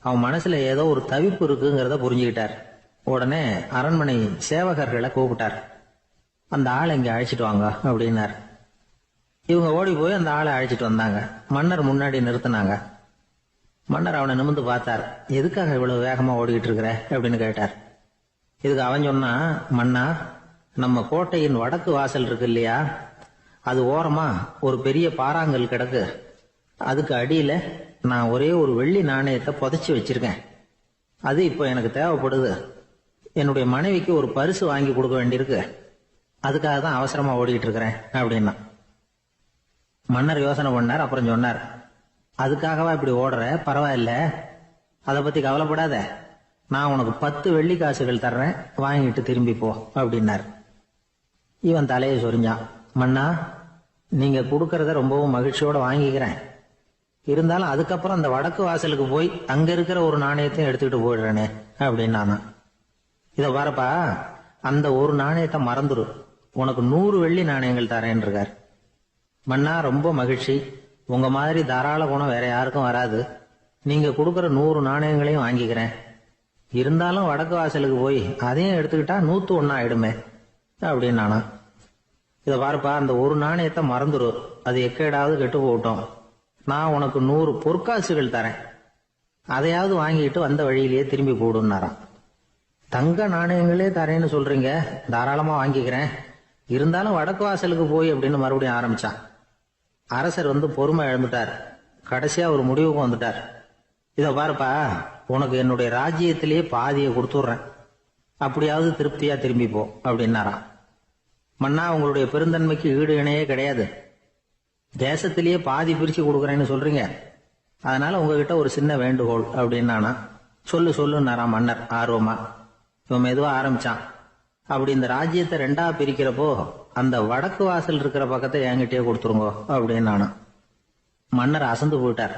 அவன் மனசுல ஏதோ ஒரு தவிப்பு இருக்குங்கிறத புரிஞ்சுக்கிட்டார். உடனே அரண்மனை சேவகர்களை கூப்பிட்டார். அந்த ஆளை இங்க அழைச்சிட்டு வாங்க அப்படின்னார். இவங்க ஓடி போய் அந்த ஆளை அழைச்சிட்டு வந்தாங்க. மன்னர் முன்னாடி நிறுத்தினாங்க. மன்னர் அவனை நிமிர்ந்து பார்த்தார். எதுக்காக இவ்வளவு வேகமா ஓடிக்கிட்டு இருக்கிற அப்படின்னு கேட்டார். இதுக்கு அவன் சொன்னா, மன்னா, நம்ம கோட்டையின் வடக்கு வாசல் இருக்கு இல்லையா, அது ஓரமா ஒரு பெரிய பாறாங்கல் கிடக்கு. அதுக்கு அடியில நான் ஒரே ஒரு வெள்ளி நாணயத்தை புதைச்சி வச்சிருக்கேன். அது இப்போ எனக்கு தேவைப்படுது. என்னுடைய மனைவிக்கு ஒரு பரிசு வாங்கி கொடுக்க வேண்டியிருக்கு. அதுக்காக தான் அவசரமா ஓடிக்கிட்டு இருக்கிறேன் அப்படின்னா. மன்னர் யோசனை பண்ணார். அப்புறம் சொன்னார், அதுக்காகவா இப்படி ஓடுற? பரவாயில்ல, அதை பத்தி கவலைப்படாத. நான் உனக்கு 10 வெள்ளி காசுகள் தர்றேன், வாங்கிட்டு திரும்பி போ அப்படின்னார். இவன் தலையை சொரிஞ்சான். மன்னா, நீங்க கொடுக்கறத ரொம்பவும் மகிழ்ச்சியோட வாங்கிக்கிறேன். இருந்தாலும் அதுக்கப்புறம் அந்த வடக்கு வாசலுக்கு போய் அங்க இருக்கிற ஒரு நாணயத்தையும் எடுத்துக்கிட்டு போயிடுறேனே அப்படின்னானா. இத பாருப்பா, அந்த ஒரு நாணயத்தை மறந்துரு, உனக்கு 100 வெள்ளி நாணயங்கள் தரேன் இருக்கார். மன்னா, ரொம்ப மகிழ்ச்சி. உங்க மாதிரி தாராள குணம் வேற யாருக்கும் வராது. நீங்க கொடுக்கற 100 நாணயங்களையும் வாங்கிக்கிறேன். இருந்தாலும் வடக்கு வாசலுக்கு போய் அதையும் எடுத்துக்கிட்டா 101 ஆயிடுமே அப்படின்னானா. இத பாருப்பா, அந்த ஒரு நாணயத்தை மறந்துரு, அது எக்கேடாவது கெட்டு போகட்டும். நான் உனக்கு 100 பொற்காசுகள் தரேன், அதையாவது வாங்கிட்டு வந்த வழியிலேயே திரும்பி போடுன்னாராம். தங்க நாணயங்களே தரேன்னு சொல்றீங்க, தாராளமா வாங்கிக்கிறேன். இருந்தாலும் வடக்கு வாசலுக்கு போய் அப்படின்னு மறுபடியும் ஆரம்பிச்சான். அரசர் பொறுமை இழந்துட்டார். கடைசியா ஒரு முடிவுக்கு வந்துட்டார். இத பாருப்பா, உனக்கு என்னுடைய ராஜ்யத்திலேயே பாதியை கொடுத்துடுறேன், அப்படியாவது திருப்தியா திரும்பி போ அப்படின்னாராம். மன்னா, உங்களுடைய பெருந்தன்மைக்கு ஈடு இணையே கிடையாது. தேசத்திலேயே பாதி பிரிச்சு கொடுக்குறேன்னு சொல்றீங்க, அதனால உங்ககிட்ட ஒரு சின்ன வேண்டுகோள் அப்படின்னானா. சொல்லுன்னாராம் மன்னர் ஆர்வமா. இவன் மெதுவா ஆரம்பிச்சான். அப்படி இந்த ராஜ்யத்தை 2ஆ பிரிக்கிறப்போ அந்த வடக்கு வாசல் இருக்கிற பக்கத்தை என்கிட்டயே கொடுத்துருங்க அப்படின்னு. மன்னர் அசந்து போயிட்டார்.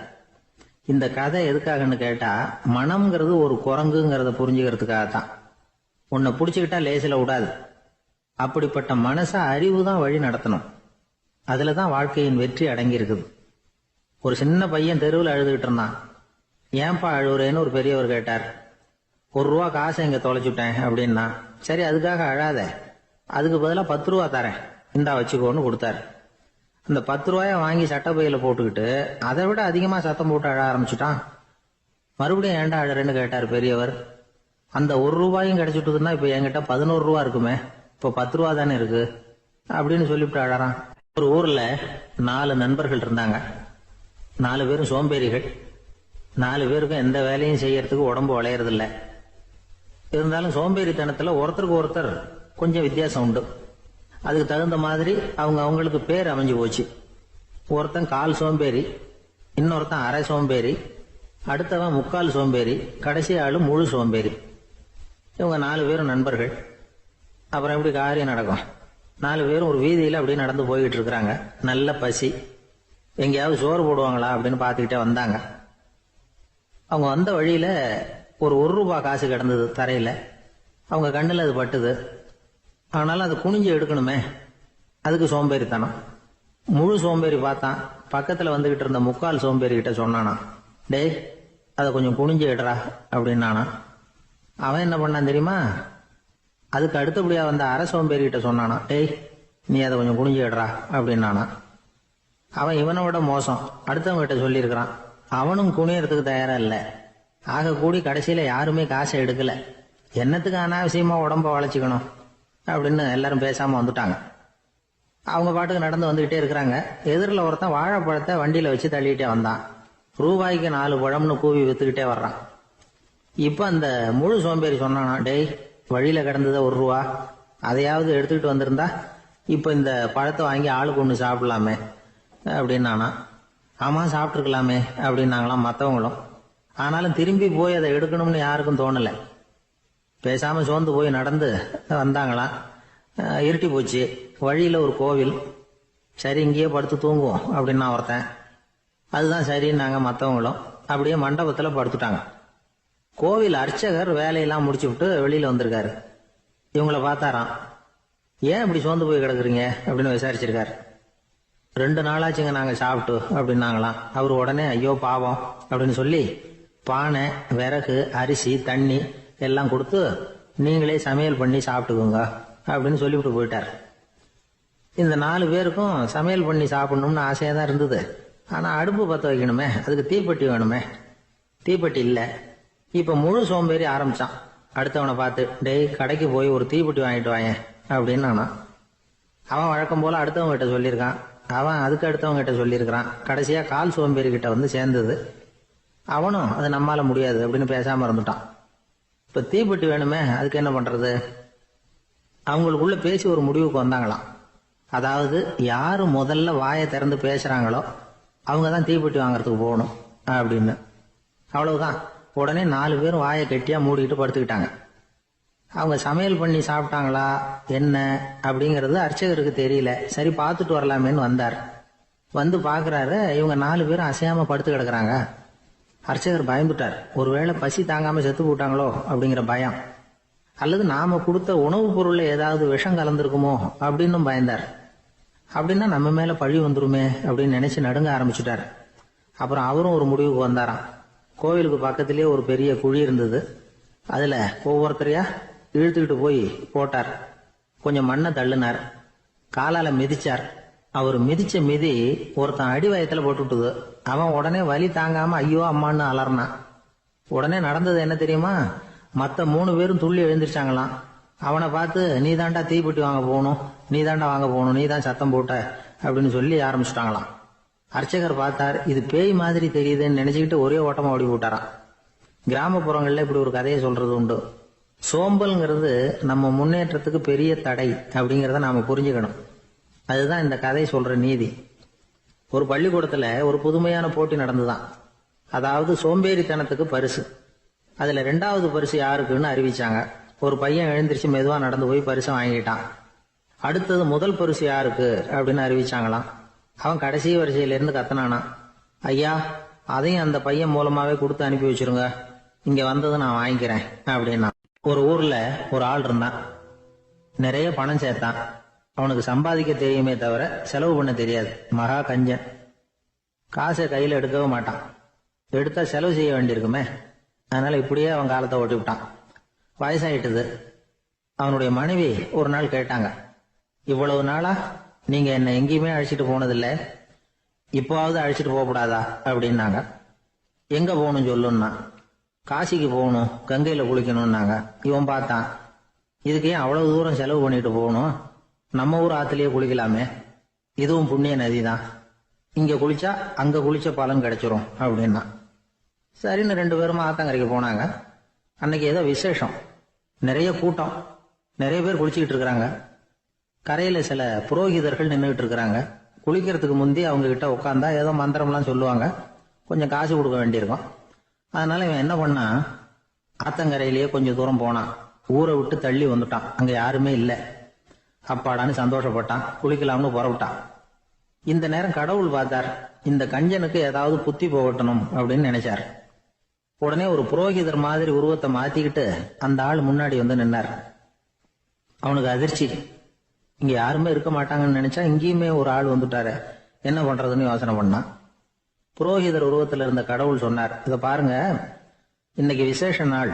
இந்த கதை எதுக்காகன்னு கேட்டா, மனம்ங்கிறது ஒரு குரங்குங்கிறத புரிஞ்சுக்கிறதுக்காகத்தான். உன்னை புடிச்சுக்கிட்டா லேசில விடாது. அப்படிப்பட்ட மனச அறிவு தான் வழி நடத்தணும். அதுலதான் வாழ்க்கையின் வெற்றி அடங்கி இருக்குது. ஒரு சின்ன பையன் தெருவில் அழுதுகிட்டு இருந்தான். ஏன்பா அழுவுறேன்னு ஒரு பெரியவர் கேட்டார். 1 ரூபா காசை இங்க தொலைச்சுட்டேன் அப்படின்னா. சரி, அதுக்காக அழாத, அதுக்கு பதிலா 10 ரூபா தரேன், இந்தா வச்சுக்கோன்னு கொடுத்தாரு. அந்த 10 ரூபாய வாங்கி சட்டப்பையில போட்டுக்கிட்டு அதை விட அதிகமா சத்தம் போட்டு அழ ஆரம்பிச்சுட்டான். மறுபடியும் ஏண்டா அழறேன்னு கேட்டார் பெரியவர். அந்த ஒரு ரூபாயும் கிடைச்சிட்டுதுன்னா இப்ப என்கிட்ட 11 ரூபா இருக்குமே, இப்ப 10 ரூபா தானே இருக்கு அப்படின்னு சொல்லிவிட்டு அழறான். ஒரு ஊர்ல 4 நண்பர்கள் இருந்தாங்க. 4 பேரும் சோம்பேறிகள். 4 பேருக்கும் எந்த வேலையும் செய்யறதுக்கு உடம்பு வளையறதில்ல. இருந்தாலும் சோம்பேறித்தனத்துல ஒருத்தருக்கு ஒருத்தர் கொஞ்சம் வித்தியாசம் உண்டு. அதுக்கு தகுந்த மாதிரி அவங்களுக்கு பேர் அமைஞ்சு போச்சு. ஒருத்தன் கால் சோம்பேறி, இன்னொருத்தன் அரை சோம்பேறி, அடுத்தவன் முக்கால் சோம்பேறி, கடைசி ஆளு முழு சோம்பேறி. இவங்க 4 பேரும் நண்பர்கள். அப்புறம் எப்படி காரியம் நடக்கும்? 4 பேரும் ஒரு வீதியில அப்படியே நடந்து போய்கிட்டு இருக்கிறாங்க. நல்ல பசி. எங்கேயாவது சோறு போடுவாங்களா அப்படின்னு பார்த்துக்கிட்டே வந்தாங்க. அவங்க வந்த வழியில ஒரு 1 ரூபாய் காசு கிடந்தது தரையில. அவங்க கண்ணில் அது பட்டுது. ஆனாலும் அது குனிஞ்சு எடுக்கணுமே, அதுக்கு சோம்பேறித்தனம். முழு சோம்பேறி பார்த்தான். பக்கத்துல வந்துகிட்டு இருந்த முக்கால் சோம்பேறி கிட்ட சொன்னானா, டேய் அதை கொஞ்சம் குனிஞ்சு எடுறா அப்படின்னானா. அவன் என்ன பண்ணான் தெரியுமா? அதுக்கு அடுத்தபடியா வந்த அரை சோம்பேறி கிட்ட சொன்னானா, டேய் நீ அதை கொஞ்சம் குனிஞ்சு எடுறா அப்படின்னானா. அவன் இவனை விட மோசம். அடுத்தவங்க கிட்ட சொல்லியிருக்கிறான். அவனும் குனியறதுக்கு தயாரா இல்ல. ஆக கூடி கடைசியில யாருமே காசை எடுக்கல. என்னத்துக்கு அனாவசியமா உடம்ப வளைச்சிக்கணும் அப்படின்னு எல்லாரும் பேசாம வந்துட்டாங்க. அவங்க பாட்டுக்கு நடந்து வந்துகிட்டே இருக்கிறாங்க. எதிரில் ஒருத்தன் வாழைப்பழத்தை வண்டியில வச்சு தள்ளிட்டே வந்தான். ரூபாய்க்கு 4 பழம்னு கூவி வித்துக்கிட்டே வர்றான். இப்ப அந்த முழு சோம்பேறி சொன்னானா, டேய் வழியில கிடந்தத 1 ரூபா, அதையாவது எடுத்துக்கிட்டு வந்திருந்தா இப்ப இந்த பழத்தை வாங்கி ஆளுக்கு ஒண்ணு சாப்பிடலாமே அப்படின்னானா. ஆமா சாப்பிட்டுருக்கலாமே அப்படின்னாங்களாம் மற்றவங்களும். ஆனாலும் திரும்பி போய் அதை எடுக்கணும்னு யாருக்கும் தோணல. பேசாம சோர்ந்து போய் நடந்து வந்தாங்களாம். இருட்டி போச்சு. வழியில ஒரு கோவில். சரி இங்கேயே படுத்து தூங்குவோம் அப்படின்னா ஒருத்தன். அதுதான் சரின்னாங்க மற்றவங்களும். அப்படியே மண்டபத்துல படுத்துட்டாங்க. கோவில் அர்ச்சகர் வேலையெல்லாம் முடிச்சு விட்டு வெளியில வந்திருக்காரு. இவங்கள பார்த்தாராம். ஏன் இப்படி சோர்ந்து போய் கிடக்குறீங்க அப்படின்னு விசாரிச்சிருக்காரு. 2 நாளாச்சுங்க நாங்க சாப்பிட்டு அப்படின்னாங்களாம். அவரு உடனே ஐயோ பாவம் அப்படின்னு சொல்லி பானை, விறகு, அரிசி, தண்ணி எல்லாம் கொடுத்து நீங்களே சமையல் பண்ணி சாப்பிட்டுக்கோங்க அப்படின்னு சொல்லிவிட்டு போயிட்டார். இந்த 4 பேருக்கும் சமையல் பண்ணி சாப்பிடணும்னு ஆசையா தான் இருந்தது. ஆனா அடுப்பு பத்த வைக்கணுமே, அதுக்கு தீப்பெட்டி வேணுமே. தீப்பெட்டி இல்ல. இப்ப முழு சோம்பேறி ஆரம்பிச்சான். அடுத்தவனை பார்த்து, டேய் கடைக்கு போய் ஒரு தீப்பெட்டி வாங்கிட்டு வாங்க அப்படின்னு நானா. அவன் வழக்கம் போல அடுத்தவங்க கிட்ட சொல்லியிருக்கான். அவன் அதுக்கு அடுத்தவங்க கிட்ட சொல்லியிருக்கிறான். கடைசியா கால் சோம்பேறி கிட்ட வந்து சேர்ந்தது. அவனும் அது நம்மால முடியாது அப்படின்னு பேசாம இருந்துட்டான். இப்ப தீப்பெட்டி வேணுமே, அதுக்கு என்ன பண்றது? அவங்களுக்குள்ள பேசி ஒரு முடிவுக்கு வந்தாங்களாம். அதாவது யாரு முதல்ல வாயை திறந்து பேசுறாங்களோ அவங்கதான் தீப்பெட்டி வாங்கறதுக்கு போகணும் அப்படின்னு. அவ்வளவுதான். உடனே 4 பேரும் வாயை கெட்டியா மூடிக்கிட்டு படுத்துக்கிட்டாங்க. அவங்க சமையல் பண்ணி சாப்பிட்டாங்களா என்ன அப்படிங்கறது அர்ச்சகருக்கு தெரியல. சரி பார்த்துட்டு வரலாமேன்னு வந்தார். வந்து பாக்குறாரு, இவங்க 4 பேரும் அசையாம படுத்து கிடக்குறாங்க. அர்ச்சகர் பயந்துட்டார். ஒருவேளை பசி தாங்காம செத்து போட்டாங்களோ அப்படிங்கிற பயம், அல்லது நாம கொடுத்த உணவுப் பொருள்ல ஏதாவது விஷம் கலந்துருக்குமோ அப்படின்னு பயந்தார். அப்படின்னா நம்ம மேல பழி வந்துருமே அப்படின்னு நினைச்சு நடுங்க ஆரம்பிச்சுட்டார். அப்புறம் அவரும் ஒரு முடிவுக்கு வந்தாராம். கோவிலுக்கு பக்கத்திலேயே ஒரு பெரிய குழி இருந்தது. அதுல ஒவ்வொருத்தரையா இழுத்துக்கிட்டு போய் போட்டார். கொஞ்சம் மண்ணை தள்ளினார். காலால மிதிச்சார். அவர் மிதிச்ச மிதி ஒருத்தன் அடி வயத்துல போட்டுவிட்டது. அவன் உடனே வலி தாங்காம ஐயோ அம்மான்னு அலறினான். உடனே நடந்தது என்ன தெரியுமா? மத்த 3 பேரும் துள்ளி எழுந்திருச்சாங்களாம். அவனை பார்த்து நீ தாண்டா தீப்பெட்டி வாங்க போகணும், நீ தாண்டா வாங்க போகணும், நீ தான் சத்தம் போட்ட அப்படின்னு சொல்லி ஆரம்பிச்சுட்டாங்களாம். அர்ச்சகர் பார்த்தார். இது பேய் மாதிரி தெரியுதுன்னு நினைச்சுக்கிட்டு ஒரே ஓட்டமா ஓடி போட்டாராம். கிராமப்புறங்கள்ல இப்படி ஒரு கதையை சொல்றது உண்டு. சோம்பல்ங்கிறது நம்ம முன்னேற்றத்துக்கு பெரிய தடை அப்படிங்கறத நாம புரிஞ்சுக்கணும். அதுதான் இந்த கதை சொல்ற நீதி. ஒரு பள்ளிக்கூடத்துல ஒரு புதுமையான போட்டி நடந்துதான். அதாவது சோம்பேறித்தனத்துக்கு பரிசு. அதுல 2வது பரிசு யாருக்குன்னு அறிவிச்சாங்க. ஒரு பையன் எழுந்திருச்சு மெதுவா நடந்து போய் பரிசை வாங்கிட்டான். அடுத்தது முதல் பரிசு யாருக்கு அப்படின்னு அறிவிச்சாங்களாம். அவன் கடைசி வரிசையில இருந்து கத்தனானா, ஐயா அதையும் அந்த பையன் மூலமாவே கொடுத்து அனுப்பி வச்சிருங்க, இங்க வந்தது நான் வாங்கிக்கிறேன் அப்படின்னா. ஒரு ஊர்ல ஒரு ஆள் இருந்தான். நிறைய பணம் சேர்த்தான். அவனுக்கு சம்பாதிக்க தெரியுமே தவிர செலவு பண்ண தெரியாது. மகா கஞ்சன். காசை கையில எடுக்கவே மாட்டான். எடுத்தா செலவு செய்ய வேண்டியிருக்குமே. அதனால இப்படியே அவன் காலத்தை ஓட்டி விட்டான். வயசாயிட்டுது. அவனுடைய மனைவி ஒரு நாள் கேட்டாங்க, இவ்வளவு நாளா நீங்க என்ன எங்கேயுமே அழைச்சிட்டு போனதில்ல, இப்போவாவது அழைச்சிட்டு போகக்கூடாதா அப்படின்னாங்க. எங்க போகணும் சொல்லுன்னா. காசிக்கு போகணும், கங்கையில குளிக்கணும்னாங்க. இவன் பார்த்தான், இதுக்கு ஏன் அவ்வளவு தூரம் செலவு பண்ணிட்டு போகணும், நம்ம ஊர் ஆத்துலயே குளிக்கலாமே, இதுவும் புண்ணிய நதி தான், இங்க குளிச்சா அங்க குளிச்ச பலன் கிடைச்சிரும் அப்படின்னா. சரின்னு 2 பேரும் ஆத்தங்கரைக்கு போனாங்க. அன்னைக்கு ஏதோ விசேஷம், நிறைய கூட்டம், நிறைய பேர் குளிச்சுக்கிட்டு இருக்கிறாங்க. கரையில சில புரோகிதர்கள் நின்றுகிட்டு இருக்கிறாங்க. குளிக்கிறதுக்கு முந்தி அவங்க கிட்ட உட்காந்தா ஏதோ மந்திரம்லாம் சொல்லுவாங்க, கொஞ்சம் காசு கொடுக்க வேண்டியிருக்கும். அதனால இவன் என்ன பண்ணா, ஆத்தங்கரையிலேயே கொஞ்சம் தூரம் போனான். ஊரை விட்டு தள்ளி வந்துட்டான், அங்க யாருமே இல்லை. அப்பாடான்னு சந்தோஷப்பட்டான், குளிக்கலாம்னு புறப்பட்டான். இந்த நேரம் கடவுள் பார்த்தார், இந்த கஞ்சனுக்கு ஏதாவது புத்தி போகட்டணும் அப்படின்னு நினைச்சார். உடனே ஒரு புரோகிதர் மாதிரி உருவத்தை மாத்திக்கிட்டு அந்த ஆள் முன்னாடி வந்து நின்னார். அவனுக்கு அதிர்ச்சி, இங்க யாருமே இருக்க மாட்டாங்கன்னு நினைச்சா இங்கேயுமே ஒரு ஆள் வந்துட்டாரு, என்ன பண்றதுன்னு யோசனை பண்ணான். புரோகிதர் உருவத்தில் இருந்த கடவுள் சொன்னார், இத பாருங்க, இன்னைக்கு விசேஷ நாள்,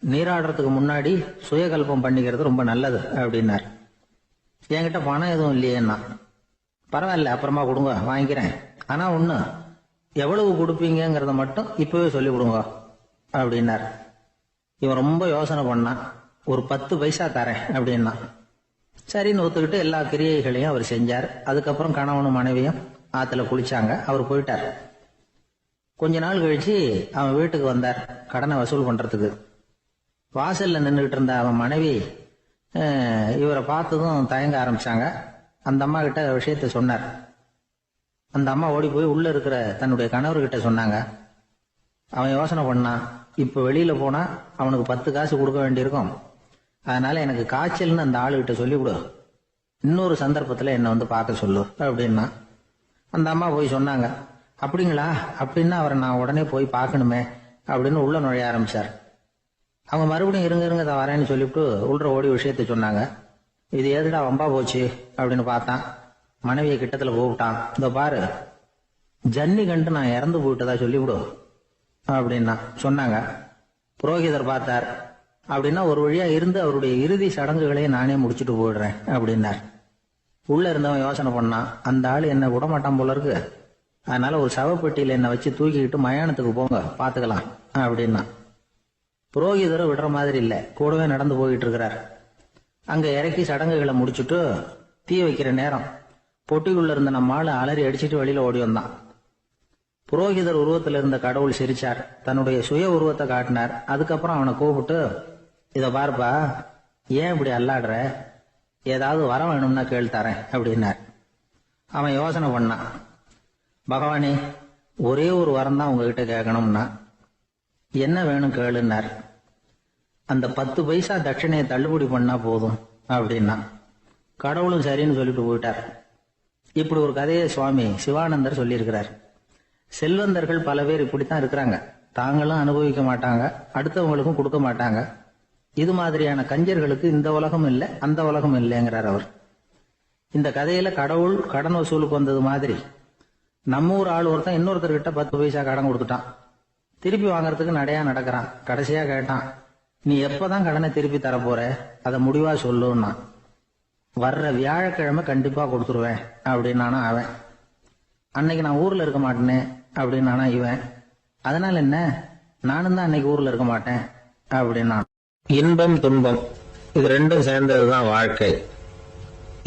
நீராடுறதுக்கு முன்னாடி சுயகல்பம் பண்ணிக்கிறது ரொம்ப நல்லது அப்படின்னார். என்கிட்ட பணம் எதுவும் இல்லையேன்னா. பரவாயில்ல, அப்புறமா கொடுங்க, வாங்கிக்கிறேன். ஆனா ஒண்ணு, எவ்வளவு கொடுப்பீங்கிறத மட்டும் இப்பவே சொல்லி கொடுங்க அப்படின்னார். இவன் ரொம்ப யோசனை பண்ணான், ஒரு 10 பைசா தரேன் அப்படின்னா. சரின்னு ஒத்துக்கிட்டு எல்லா கிரியைகளையும் அவர் செஞ்சார். அதுக்கப்புறம் கணவனும் மனைவியும் ஆத்துல குளிச்சாங்க. அவர் போயிட்டார். கொஞ்ச நாள் கழிச்சு அவன் வீட்டுக்கு வந்தார், கடனை வசூல் பண்றதுக்கு. வாசல்ல நின்றுகிட்டு இருந்த அவன் மனைவி இவரை பார்த்ததும் தயங்க ஆரம்பிச்சாங்க. அந்த அம்மா கிட்ட விஷயத்த சொன்னார். அந்த அம்மா ஓடி போய் உள்ள இருக்கிற தன்னுடைய கணவர்கிட்ட சொன்னாங்க. அவன் யோசனை பண்ணான், இப்ப வெளியில போனா அவனுக்கு 10 காசு கொடுக்க வேண்டியிருக்கும், அதனால எனக்கு காய்ச்சல்னு அந்த ஆளுகிட்ட சொல்லிவிடு, இன்னொரு சந்தர்ப்பத்துல என்ன வந்து பார்க்க சொல்லு அப்படின்னா. அந்த அம்மா போய் சொன்னாங்க. அப்படிங்களா, அப்படின்னா அவரை நான் உடனே போய் பார்க்கணுமே அப்படின்னு உள்ள நுழைய ஆரம்பிச்சார். அவங்க மறுபடியும் இருங்க வரேன்னு சொல்லிவிட்டு உள்ள ஓடி விஷயத்த சொன்னாங்க. இது எதுடா வம்பா போச்சு அப்படின்னு பார்த்தான். மனைவியை கிட்டத்துல கூப்பிட்டான், இதோ பாரு, ஜன்னி கண்டு நான் இறந்து போயிட்டதா சொல்லிவிடு அப்படின்னா சொன்னாங்க. புரோகிதர் பார்த்தார். அப்படின்னா ஒரு வழியா இருந்து அவருடைய இறுதி சடங்குகளையும் நானே முடிச்சுட்டு போயிடுறேன் அப்படின்னார். உள்ள இருந்தவன் யோசனை பண்ணான், அந்த ஆள் என்ன விட மாட்டான் போல இருக்கு, அதனால ஒரு சவப்பெட்டியில என்னை வச்சு தூக்கிக்கிட்டு மயானத்துக்கு போங்க, பாத்துக்கலாம் அப்படின்னா. புரோகிதரை விடுற மாதிரி இல்ல, கூடவே நடந்து போயிட்டு இருக்கிறார். அங்க இறக்கி சடங்குகளை முடிச்சுட்டு தீ வைக்கிற நேரம் பொட்டிக்குள்ள இருந்த நம்ம ஆளு அலறி அடிச்சுட்டு வெளியில ஓடி வந்தான். புரோகிதர் உருவத்தில் இருந்த கடவுள் சிரிச்சார், தன்னுடைய சுய உருவத்தை காட்டினார். அதுக்கப்புறம் அவனை கூப்பிட்டு, இத பாருப்பா, ஏன் இப்படி அல்லாடுற, ஏதாவது வர வேணும்னா கேள் தரேன் அப்படின்னார். அவன் யோசனை பண்ணான், பகவானே, ஒரே ஒரு வரம் தான் உங்ககிட்ட கேட்கணும்னா. என்ன வேணும் கேளுன்னார். அந்த 10 பைசா தட்சணையை தள்ளுபடி பண்ணா போதும் அப்படின்னா. கடவுளும் சரின்னு சொல்லிட்டு போயிட்டார். இப்படி ஒரு கதையை சுவாமி சிவானந்தர் சொல்லியிருக்கிறார். செல்வந்தர்கள் பல பேர் இப்படித்தான் இருக்கிறாங்க, தாங்களும் அனுபவிக்க மாட்டாங்க, அடுத்தவங்களுக்கும் கொடுக்க மாட்டாங்க. இது மாதிரியான கஞ்சர்களுக்கு இந்த உலகம் இல்லை, அந்த உலகம் இல்லைங்கிறார் அவர். இந்த கதையில கடவுள் கடன் வசூலுக்கு வந்தது மாதிரி நம்ம ஊர் ஆள் ஒருத்தன் இன்னொருத்தர்கிட்ட 10 பைசா கடன் கொடுத்துட்டான். திருப்பி வாங்கறதுக்கு நடையா நடக்கிறான். கடைசியா கேட்டான், நீ எப்பதான் கடனை திருப்பி தரப்போற, அதை முடிவா சொல்லுன்னா. வர்ற வியாழக்கிழமை கண்டிப்பா கொடுத்துருவேன் அப்படின்னானா அவன். அன்னைக்கு நான் ஊர்ல இருக்க மாட்டேனே அப்படின்னானா இவன். அதனால என்ன, நானும் தான் அன்னைக்கு ஊர்ல இருக்க மாட்டேன் அப்படின்னா. இன்பம் துன்பம் இது ரெண்டும் சேர்ந்ததுதான் வாழ்க்கை.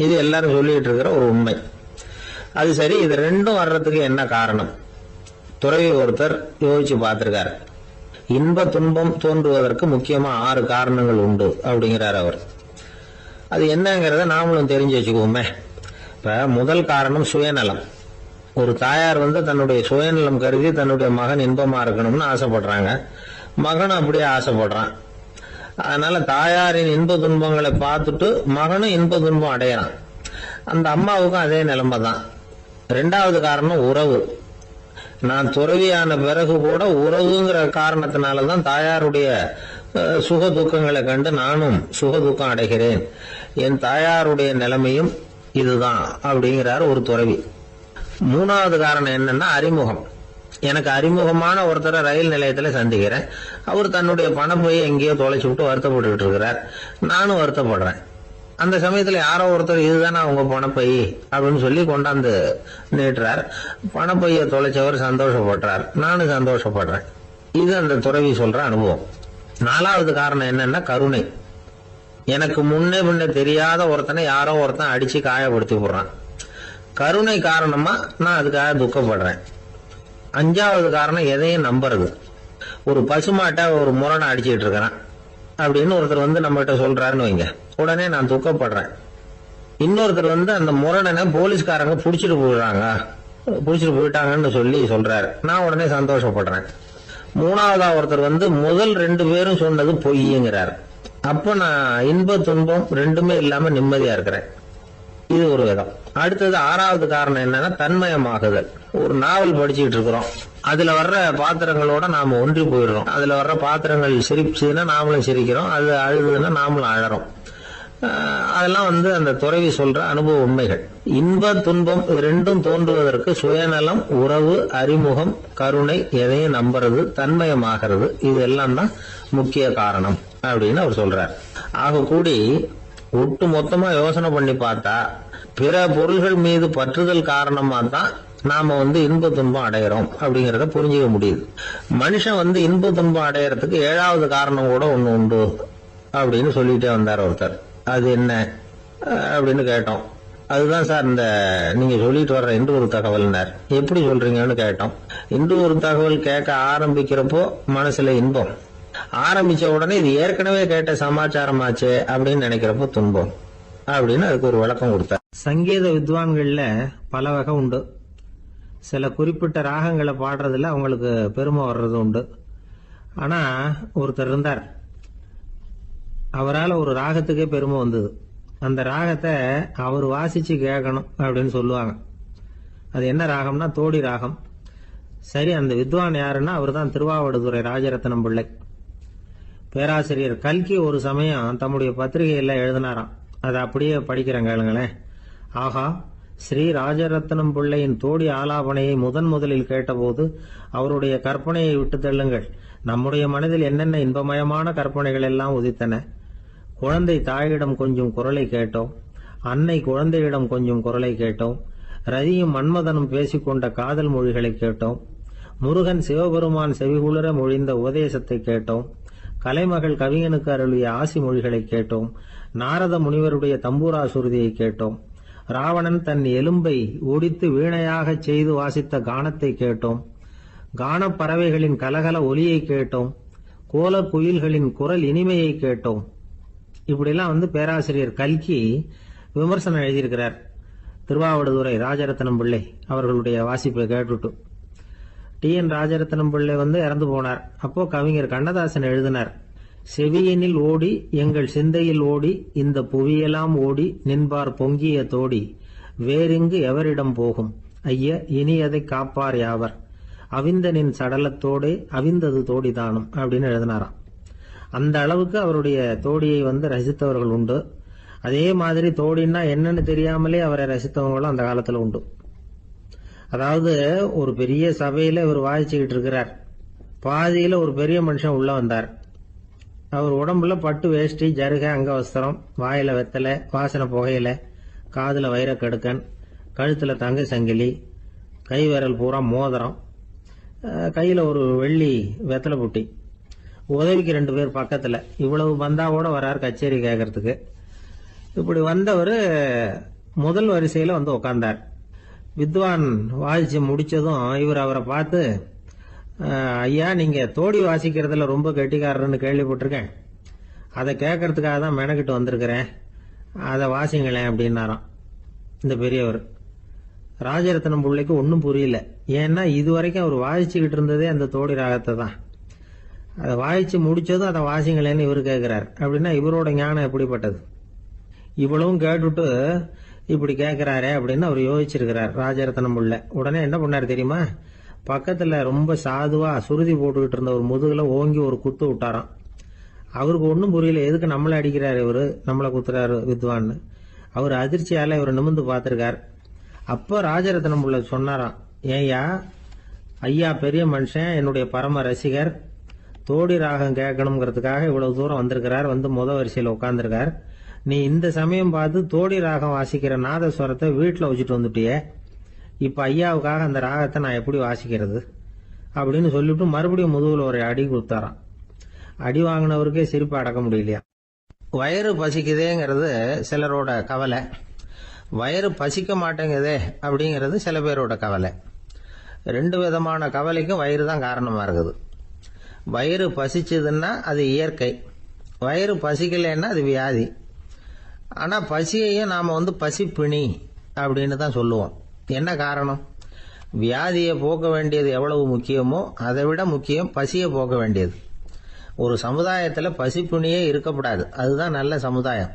இது எல்லாரும் சொல்லிட்டு இருக்கிற ஒரு உண்மை. அது சரி, இது ரெண்டும் வர்றதுக்கு என்ன காரணம்? துறவி ஒருத்தர் யோசிச்சு பார்த்திருக்காரு. இன்ப துன்பம் தோன்றுவதற்கு முக்கியமா 6 காரணங்கள் உண்டு அப்படிங்கிறார் அவர். அது என்னங்கிறத நாமளும் தெரிஞ்சு வச்சுக்குவோமே. இப்ப முதல் காரணம் சுயநலம். ஒரு தாயார் தன்னுடைய சுயநலம் கருதி தன்னுடைய மகன் இன்பமா இருக்கணும்னு ஆசைப்படுறாங்க. மகனும் அப்படியே ஆசைப்படுறான். அதனால தாயாரின் இன்ப துன்பங்களை பார்த்துட்டு மகனும் இன்ப துன்பம் அடையறான். அந்த அம்மாவுக்கும் அதே நிலைமை தான். 2வது காரணம் உறவு. நான் துறவியான பிறகு கூட உறவுங்கிற காரணத்தினாலதான் தாயாருடைய சுக துக்கங்களை கண்டு நானும் சுக துக்கம் அடைகிறேன். என் தாயாருடைய நிலைமையும் இதுதான் அப்படிங்கிறார் ஒரு துறவி. 3வது காரணம் என்னன்னா அறிமுகம். எனக்கு அறிமுகமான ஒருத்தரை ரயில் நிலையத்துல சந்திக்கிறேன். அவர் தன்னுடைய பணப்பையை எங்கேயோ தொலைச்சு விட்டு வருத்தப்பட்டு இருக்கிறார். நானும் வருத்தப்படுறேன். அந்த சமயத்துல யாரோ ஒருத்தர் இதுதானே அவங்க பணப்பை அப்படின்னு சொல்லி கொண்டாந்து நீட்டுறார். பணப்பைய தொலைச்சவர் சந்தோஷப்படுறார், நானும் சந்தோஷப்படுறேன். இது அந்த துறவி சொல்ற அனுபவம். 4வது காரணம் என்னன்னா கருணை. எனக்கு முன்ன தெரியாத ஒருத்தனை யாரோ ஒருத்தன் அடிச்சு காயப்படுத்தி போடுறான். கருணை காரணமா நான் அதுக்காக துக்கப்படுறேன். 5வது காரணம் எதையும் நம்புறது. ஒரு பசுமாட்டை ஒரு முரணை அடிச்சுட்டு இருக்கிறான் அப்படின்னு ஒருத்தர் வந்து நம்ம கிட்ட சொல்றாருன்னு வைங்க, உடனே நான் துக்கப்படுறேன். இன்னொருத்தர் வந்து அந்த முரணனை போலீஸ்காரங்க புடிச்சிட்டு போயிட்டாங்கன்னு சொல்லி சொல்றாரு, நான் உடனே சந்தோஷப்படுறேன். 3வதா ஒருத்தர் வந்து முதல் 2 பேரும் சொன்னது பொய்யுங்கிறாரு. அப்ப நான் இன்ப துன்பம் 2மே இல்லாம நிம்மதியா இருக்கிறேன். இது ஒரு விதம். அடுத்தது 6வது காரணம் என்னன்னா தன்மயமாகுதல். ஒரு நாவல் படிச்சுட்டு இருக்கிறோம், அதுல வர்ற பாத்திரங்களோட நாம ஒன்றி போயிடுறோம். அதுல வர்ற பாத்திரங்கள் சிரிச்சுன்னா நாமளும் சிரிக்கிறோம், அது அழுதுன்னா நாமளும் அழறோம். அதெல்லாம் வந்து அந்த துறவி சொல்ற அனுபவ உண்மைகள். இன்ப துன்பம் 2ம் தோன்றுவதற்கு சுயநலம், உறவு, அறிமுகம், கருணை, எதையும் நம்புறது, தன்மயமாகிறது, இது எல்லாம் தான் முக்கிய காரணம் அப்படின்னு அவர் சொல்றார். ஆக கூடி ஒட்டு மொத்தமா யோசனை பண்ணி பார்த்தா பிற பொருள்கள் மீது பற்றுதல் காரணமா தான் நாம வந்து இன்ப துன்பம் அடையிறோம் அப்படிங்கறத புரிஞ்சுக்க முடியுது. மனுஷன் வந்து இன்ப துன்பம் அடையறதுக்கு 7வது காரணம் கூட ஒண்ணு உண்டு அப்படின்னு சொல்லிட்டே வந்தார் ஒருத்தர். அது என்ன அப்படின்னு கேட்டோம். அதுதான் சார் இந்த நீங்க சொல்லிட்டு வர்ற இன்று ஒரு தகவல்னார். எப்படி சொல்றீங்கன்னு கேட்டோம். இன்று ஒரு தகவல் கேட்க ஆரம்பிக்கிறப்போ மனசுல இன்பம், ஆரம்பிச்ச உடனே இது ஏற்கனவே கேட்ட சமாச்சாரமாச்சே அப்படின்னு நினைக்கிறப்போ துன்பம் அப்படின்னு அதுக்கு ஒரு விளக்கம் கொடுத்தார். சங்கீத வித்வான்கள்ல பல வகை உண்டு. சில குறிப்பிட்ட ராகங்களை பாடுறதுல அவங்களுக்கு பெருமை வர்றது உண்டு. ஆனா ஒருத்தர் இருந்தார், அவரால் ஒரு ராகத்துக்கே பெருமை வந்தது. அந்த ராகத்தை அவர் வாசிச்சு கேட்கணும் அப்படின்னு சொல்லுவாங்க. அது என்ன ராகம்னா தோடி ராகம். சரி, அந்த வித்வான் யாருன்னா அவர் தான் திருவாவடுதுறை ராஜரத்னம் பிள்ளை. பேராசிரியர் கல்கி ஒரு சமயம் தம்முடைய பத்திரிகையில எழுதினாராம். அதை அப்படியே படிக்கிறேன் கேளுங்களேன். ஆகா, ஸ்ரீ ராஜரத்னம் பிள்ளையின் தோடி ஆலாபனையை முதலில் கேட்டபோது அவருடைய கற்பனையை விட்டு தள்ளுங்கள். நம்முடைய மனதில் என்னென்ன இன்பமயமான கற்பனைகள் எல்லாம் உதித்தன. குழந்தை தாயிடம் கொஞ்சம் குரலை கேட்டோம், அன்னை குழந்தையிடம் கொஞ்சம் குரலை கேட்டோம், ரதியும் மன்மதனும் பேசிக்கொண்ட காதல் மொழிகளை கேட்டோம், முருகன் சிவபெருமான் செவிகுளிர மொழிந்த உபதேசத்தை கேட்டோம், கலைமகள் கவிஞனுக்கு அருளிய ஆசி மொழிகளை கேட்டோம், நாரத முனிவருடைய தம்பூரா சுருதியை கேட்டோம், ராவணன் தன் எலும்பை ஒடித்து வீணையாக செய்து வாசித்த கானத்தை கேட்டோம், கானப் பறவைகளின் கலகல ஒலியை கேட்டோம், கோலக் குயில்களின் குரல் இனிமையை கேட்டோம். இப்படிலாம் வந்து பேராசிரியர் கல்கி விமர்சனம் எழுதியிருக்கிறார் திருவாவடுதுறை ராஜரத்னம் பிள்ளை அவர்களுடைய வாசிப்பை கேட்டுட்டு. டி.என். ராஜரத்னம் பிள்ளை வந்து இறந்து போனார். அப்போ கவிஞர் கண்ணதாசன் எழுதினார், செவியனில் ஓடி எங்கள் சிந்தையில் ஓடி இந்த புவியெல்லாம் ஓடி நின்பார் பொங்கிய தோடி வேறிங்கு எவரிடம் போகும் ஐய இனி அதை காப்பார் யாவர் அவிந்தனின் சடலத்தோடே அவிந்தது தோடிதானும் அப்படின்னு எழுதினாராம். அந்த அளவுக்கு அவருடைய தோடியை வந்து ரசித்தவர்கள் உண்டு. அதே மாதிரி தோடின்னா என்னன்னு தெரியாமலே அவரை ரசித்தவங்களும் அந்த காலத்துல உண்டு. அதாவது ஒரு பெரிய சபையில இவர் வாசிச்சுக்கிட்டு இருக்கிறார். பாதியில ஒரு பெரிய மனுஷன் உள்ள வந்தார். அவர் உடம்புல பட்டு வேஷ்டி, ஜருக, அங்கவஸ்திரம், வாயில வெத்தலை, வாசனை புகையில, காதுல வைரக்கடுக்கன், கழுத்துல தங்க சங்கிலி, கை விரல் பூரா மோதிரம், கையில ஒரு வெள்ளி வெத்தலை புட்டி, உதவிக்கு 2 பேர் பக்கத்துல. இவ்வளவு பந்தாவோட வரார் கச்சேரி கேட்கறதுக்கு. இப்படி வந்தவர் முதல் வரிசையில வந்து உட்கார்ந்தார். வித்வான் வாசிச்சு முடிச்சதும் இவர் அவரை பார்த்து, ஐயா, நீங்க தோடி வாசிக்கிறதுல ரொம்ப கெட்டிக்காரர்னு கேள்விப்பட்டிருக்கேன், அதை கேட்கறதுக்காக தான் மெனக்கிட்டு வந்திருக்கிறேன், அதை வாசிங்களேன் அப்படின்னாராம் இந்த பெரியவர். ராஜரத்னம் பிள்ளைக்கு ஒன்றும் புரியல. ஏன்னா இதுவரைக்கும் அவர் வாசிச்சுக்கிட்டு இருந்ததே அந்த தோடி ராகத்தை தான். அதை வாசிச்சு முடிச்சதும் அதை வாசிங்களேன்னு இவர் கேட்கிறார். அப்படின்னா இவரோட ஞானம் எப்படிப்பட்டது? இவ்வளவும் கேட்டுட்டு இப்படி கேட்கிறாரே அப்படின்னு அவர் யோசிச்சிருக்கிறார் ராஜரத்னம் பிள்ளை. உடனே என்ன பண்ணாரு தெரியுமா? பக்கத்துல ரொம்ப சாதுவா சுருதி போட்டுக்கிட்டு இருந்த ஒரு முதுகுல ஓங்கி ஒரு குத்து விட்டாராம். அவருக்கு ஒன்றும் புரியல, எதுக்கு நம்மளை அடிக்கிறாரு இவரு, நம்மளை குத்துறாரு வித்வான்னு. அவர் அதிர்ச்சியால இவர் நிமிர்ந்து பார்த்திருக்கார். அப்போ ராஜரத்னம் பிள்ளை சொன்னாராம், ஏய்யா ஐயா பெரிய மனுஷன், என்னுடைய பரம ரசிகர், தோடி ராகம் கேட்கணுங்கிறதுக்காக இவ்வளவு தூரம் வந்திருக்கிறார், வந்து வரிசையில் உட்கார்ந்துருக்கார். நீ இந்த சமயம் பார்த்து தோடி ராகம் வாசிக்கிற நாதஸ்வரத்தை வீட்டில் வச்சுட்டு வந்துட்டியே, இப்ப ஐயாவுக்காக அந்த ராகத்தை நான் எப்படி வாசிக்கிறது அப்படின்னு சொல்லிவிட்டு மறுபடியும் முதுகுல ஒரு அடி கொடுத்தாராம். அடி வாங்கினவருக்கே சிரிப்பு அடக்க முடியலையா. வயிறு பசிக்குதேங்கிறது சிலரோட கவலை, வயிறு பசிக்க மாட்டேங்குதே அப்படிங்கிறது சில பேரோட கவலை. ரெண்டு விதமான கவலைக்கும் வயிறு தான் காரணமா இருக்குது. வயிறு பசிச்சதுன்னா அது இயற்கை, வயிறு பசிக்கலைன்னா அது வியாதி. ஆனா பசியையும் நாம பசிப்பிணி அப்படின்னு தான் சொல்லுவோம். என்ன காரணம்? வியாதியை போக்க வேண்டியது எவ்வளவு முக்கியமோ அதை விட முக்கியம் பசியை போக்க வேண்டியது. ஒரு சமுதாயத்தில் பசிப்பிணியே இருக்கக்கூடாது, அதுதான் நல்ல சமுதாயம்.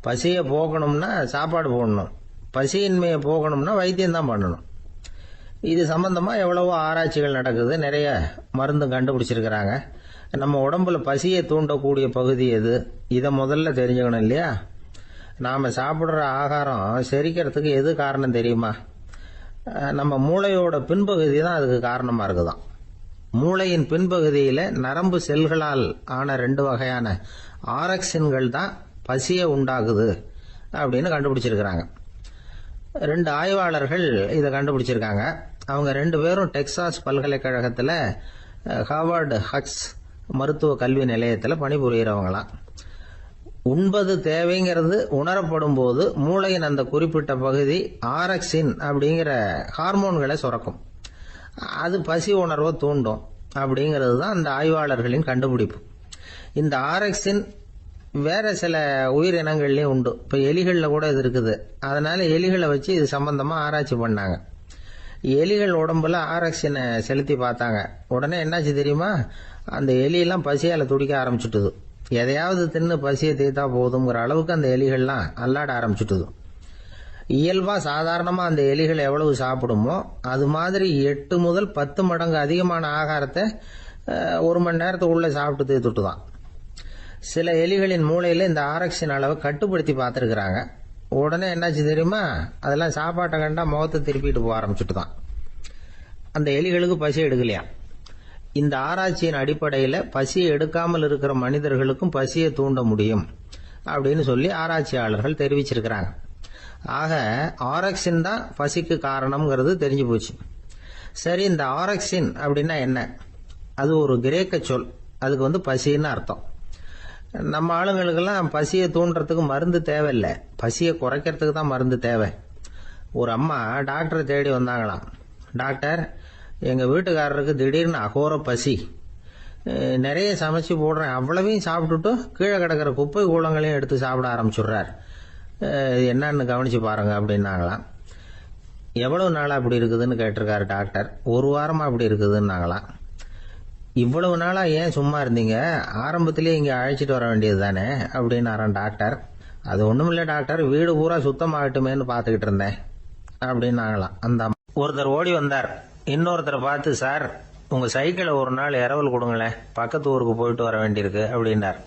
பசியை போக்கணும்னா சாப்பாடு போடணும், பசியின்மையை போகணும்னா வைத்தியம் தான் பண்ணணும். இது சம்பந்தமா எவ்வளவோ ஆராய்ச்சிகள் நடக்குது, நிறைய மருந்து கண்டுபிடிச்சிருக்கிறாங்க. நம்ம உடம்புல பசியை தூண்டக்கூடிய பகுதி எது, இதை முதல்ல தெரிஞ்சுக்கணும் இல்லையா? நாம சாப்பிட்ற ஆகாரம் செரிக்கிறதுக்கு எது காரணம் தெரியுமா? நம்ம மூளையோட பின்பகுதி தான் அதுக்கு காரணமா இருக்குதாம். மூளையின் பின்பகுதியில நரம்பு செல்களால் ஆன 2 வகையான ஆரக்சின்கள் தான் பசியை உண்டாக்குது அப்படின்னு கண்டுபிடிச்சிருக்கிறாங்க. 2 ஆய்வாளர்கள் இதை கண்டுபிடிச்சிருக்காங்க. அவங்க 2 பேரும் டெக்சாஸ் பல்கலைக்கழகத்தில் ஹார்வர்டு ஹக்ஸ் மருத்துவ கல்வி நிலையத்தில் பணிபுரிகிறவங்களாம். உண்பது தேவைங்கிறது உணரப்படும் போது மூளையின் அந்த குறிப்பிட்ட பகுதி ஆரக்சின் அப்படிங்கிற ஹார்மோன்களை சுரக்கும். அது பசி உணர்வை தூண்டும் அப்படிங்கிறது தான் அந்த ஆய்வாளர்களின் கண்டுபிடிப்பு. இந்த ஆரக்சின் வேற சில உயிரினங்கள்லயும் உண்டு. இப்ப எலிகளில் கூட இது இருக்குது. அதனால எலிகளை வச்சு இது சம்பந்தமா ஆராய்ச்சி பண்ணாங்க. எலிகள் உடம்புல ஆரக்சினை செலுத்தி பார்த்தாங்க. உடனே என்னாச்சு தெரியுமா? அந்த எலியெல்லாம் பசியால துடிக்க ஆரம்பிச்சுட்டுது. எதையாவது தின்னு பசியை தீர்த்தா போதுங்கிற அளவுக்கு அந்த எலிகள்லாம் அல்லாட ஆரம்பிச்சுட்டுது. இயல்பா சாதாரணமா அந்த எலிகள் எவ்வளவு சாப்பிடுமோ அது மாதிரி 8 முதல் 10 மடங்கு அதிகமான ஆகாரத்தை 1 மணி நேரத்துக்குள்ள சாப்பிட்டு தீர்த்துட்டு தான். சில எலிகளின் மூளையில இந்த ஆரக்சின் அளவை கட்டுப்படுத்தி பார்த்துருக்குறாங்க. உடனே என்னாச்சு தெரியுமா? அதெல்லாம் சாப்பாட்டை கண்டா முகத்தை திருப்பிட்டு போக ஆரம்பிச்சுட்டு தான். அந்த எலிகளுக்கு பசி எடுக்கலையா. இந்த ஆராய்ச்சியின் அடிப்படையில் பசியை எடுக்காமல் இருக்கிற மனிதர்களுக்கும் பசியை தூண்ட முடியும் அப்படின்னு சொல்லி ஆராய்ச்சியாளர்கள் தெரிவிச்சிருக்கிறாங்க. ஆக ஆரக்சின் தான் பசிக்கு காரணம்ங்கிறது தெரிஞ்சு போச்சு. சரி, இந்த ஆரக்சின் அப்படின்னா என்ன? அது ஒரு கிரேக்க சொல். அதுக்கு பசின்னு அர்த்தம். நம்ம ஆளுங்களுக்கெல்லாம் பசியை தூண்டுறதுக்கு மருந்து தேவையில்லை, பசியை குறைக்கிறதுக்கு தான் மருந்து தேவை. ஒரு அம்மா டாக்டரை தேடி வந்தாங்களாம். டாக்டர், எங்க வீட்டுக்காரருக்கு திடீர்னு அகோர பசி, நிறைய சமைச்சு போடுறேன், அவ்வளவையும் சாப்பிட்டுட்டு கீழே கிடக்கிற குப்பை கூலங்களையும் எடுத்து சாப்பிட ஆரம்பிச்சுடுறார், என்னன்னு கவனிச்சு பாருங்க அப்படின்னாங்களாம். எவ்வளவு நாளா அப்படி இருக்குதுன்னு கேட்டிருக்காரு டாக்டர். 1 வாரமா அப்படி இருக்குதுன்னாங்களாம். இவ்வளவு நாளா ஏன் சும்மா இருந்தீங்க? ஆரம்பத்திலேயே இங்க அழைச்சிட்டு வர வேண்டியது தானே அப்படின்னாரான் டாக்டர். அது ஒண்ணும் இல்ல டாக்டர், வீடு பூரா சுத்தமாகட்டுமேன்னு பாத்துக்கிட்டு இருந்தேன் அப்படின்னாங்களாம். அந்த ஒருத்தர் ஓடி வந்தார். இன்னொருத்தரை பார்த்து, சார் உங்க சைக்கிளை ஒரு நாள் இரவல் கொடுங்களேன், பக்கத்து ஊருக்கு போயிட்டு வர வேண்டியிருக்கு அப்படின்னார்.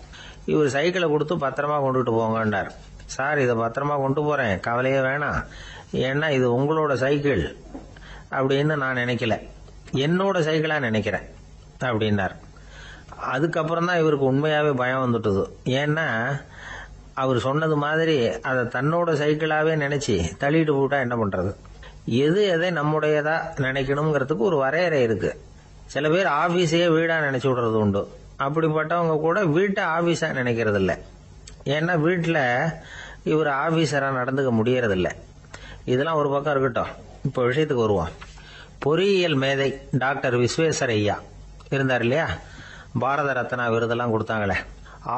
இவர் சைக்கிளை கொடுத்து பத்திரமா கொண்டுட்டு போங்கன்னார். சார், இதை பத்திரமா கொண்டு போறேன், கவலையே வேணாம், ஏன்னா இது உங்களோட சைக்கிள் அப்படின்னு நான் நினைக்கல, என்னோட சைக்கிளா நினைக்கிறேன் அப்படின்னார். அதுக்கப்புறம் தான் இவருக்கு உண்மையாவே பயம் வந்துட்டுது. ஏன்னா அவர் சொன்னது மாதிரி அதை தன்னோட சைக்கிளாவே நினைச்சு தள்ளிட்டு போட்டா என்ன பண்றது? எது எதை நம்முடையதா நினைக்கணுங்கிறதுக்கு ஒரு வரையறை இருக்கு. சில பேர் ஆபீஸையே வீடா நினைச்சு விடுறது உண்டு. அப்படிப்பட்டவங்க கூட வீட்டை ஆபீஸா நினைக்கிறது இல்லை. ஏன்னா வீட்டில் இவர் ஆபீசரா நடந்துக்க முடியறதில்ல. இதெல்லாம் ஒரு பக்கம் இருக்கட்டும், இப்போ விஷயத்துக்கு வருவோம். பொறியியல் மேதை டாக்டர் விஸ்வேஸ்வரய்யா இருந்தார் இல்லையா, பாரத ரத்னா விருதெல்லாம் கொடுத்தாங்களே.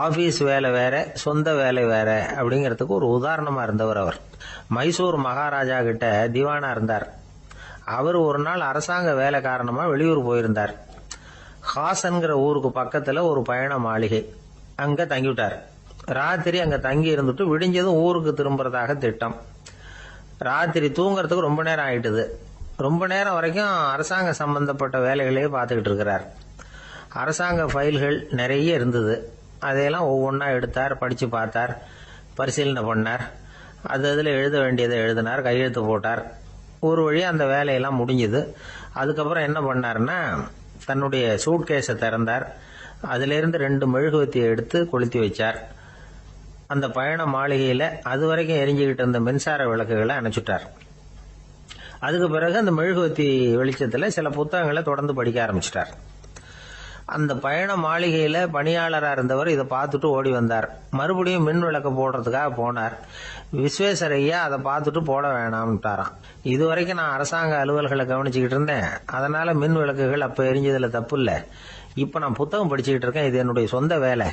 ஆபீஸ் வேலை வேற, சொந்த வேலை வேற அப்படிங்கிறதுக்கு ஒரு உதாரணமா இருந்தவர் அவர். மைசூர் மகாராஜா கிட்ட திவானா இருந்தார். அவர் ஒரு நாள் அரசாங்க வேலை காரணமா வெளியூர் போயிருந்தார். ஹாசன்கிற ஊருக்கு பக்கத்துல ஒரு பயண மாளிகை, அங்க தங்கிவிட்டார். ராத்திரி அங்க தங்கி இருந்துட்டு விடிஞ்சதும் ஊருக்கு திரும்புறதாக திட்டம். ராத்திரி தூங்குறதுக்கு ரொம்ப நேரம் ஆயிட்டுது. ரொம்ப நேரம் வரைக்கும் அரசாங்க சம்பந்தப்பட்ட வேலைகளையே பார்த்துக்கிட்டு இருக்கிறார். அரசாங்க ஃபைல்கள் நிறைய இருந்தது. அதையெல்லாம் ஒவ்வொன்றா எடுத்தார், படிச்சு பார்த்தார், பரிசீலனை பண்ணார். அதில் எழுத வேண்டியதை எழுதினார், கையெழுத்து போட்டார். ஒரு வழியாக அந்த வேலையெல்லாம் முடிஞ்சுது. அதுக்கப்புறம் என்ன பண்ணார்னா, தன்னுடைய சூட்கேஸை திறந்தார். அதிலிருந்து 2 மெழுகுவத்தியை எடுத்து கொளுத்தி வச்சார். அந்த பயண மாளிகையில் அது வரைக்கும் எரிஞ்சுக்கிட்டு இருந்த மின்சார விளக்குகளை அணைச்சுட்டார். அதுக்கு பிறகு அந்த மெழுகுவத்தி வெளிச்சத்துல சில புத்தகங்களை தொடர்ந்து படிக்க ஆரம்பிச்சிட்டார். அந்த பயண மாளிகையில பணியாளரா இருந்தவர் இதை பார்த்துட்டு ஓடி வந்தார். மறுபடியும் மின் விளக்க போடுறதுக்காக போனார். விஸ்வேஸ்வரையா அதை பார்த்துட்டு போட வேணாம்ட்டாராம். இதுவரைக்கும் நான் அரசாங்க அலுவல்களை கவனிச்சுக்கிட்டு இருந்தேன், அதனால மின் விளக்குகள் அப்ப எரிஞ்சதுல தப்பு இல்ல. இப்ப நான் புத்தகம் படிச்சுக்கிட்டு இருக்கேன், இது என்னுடைய சொந்த வேலை.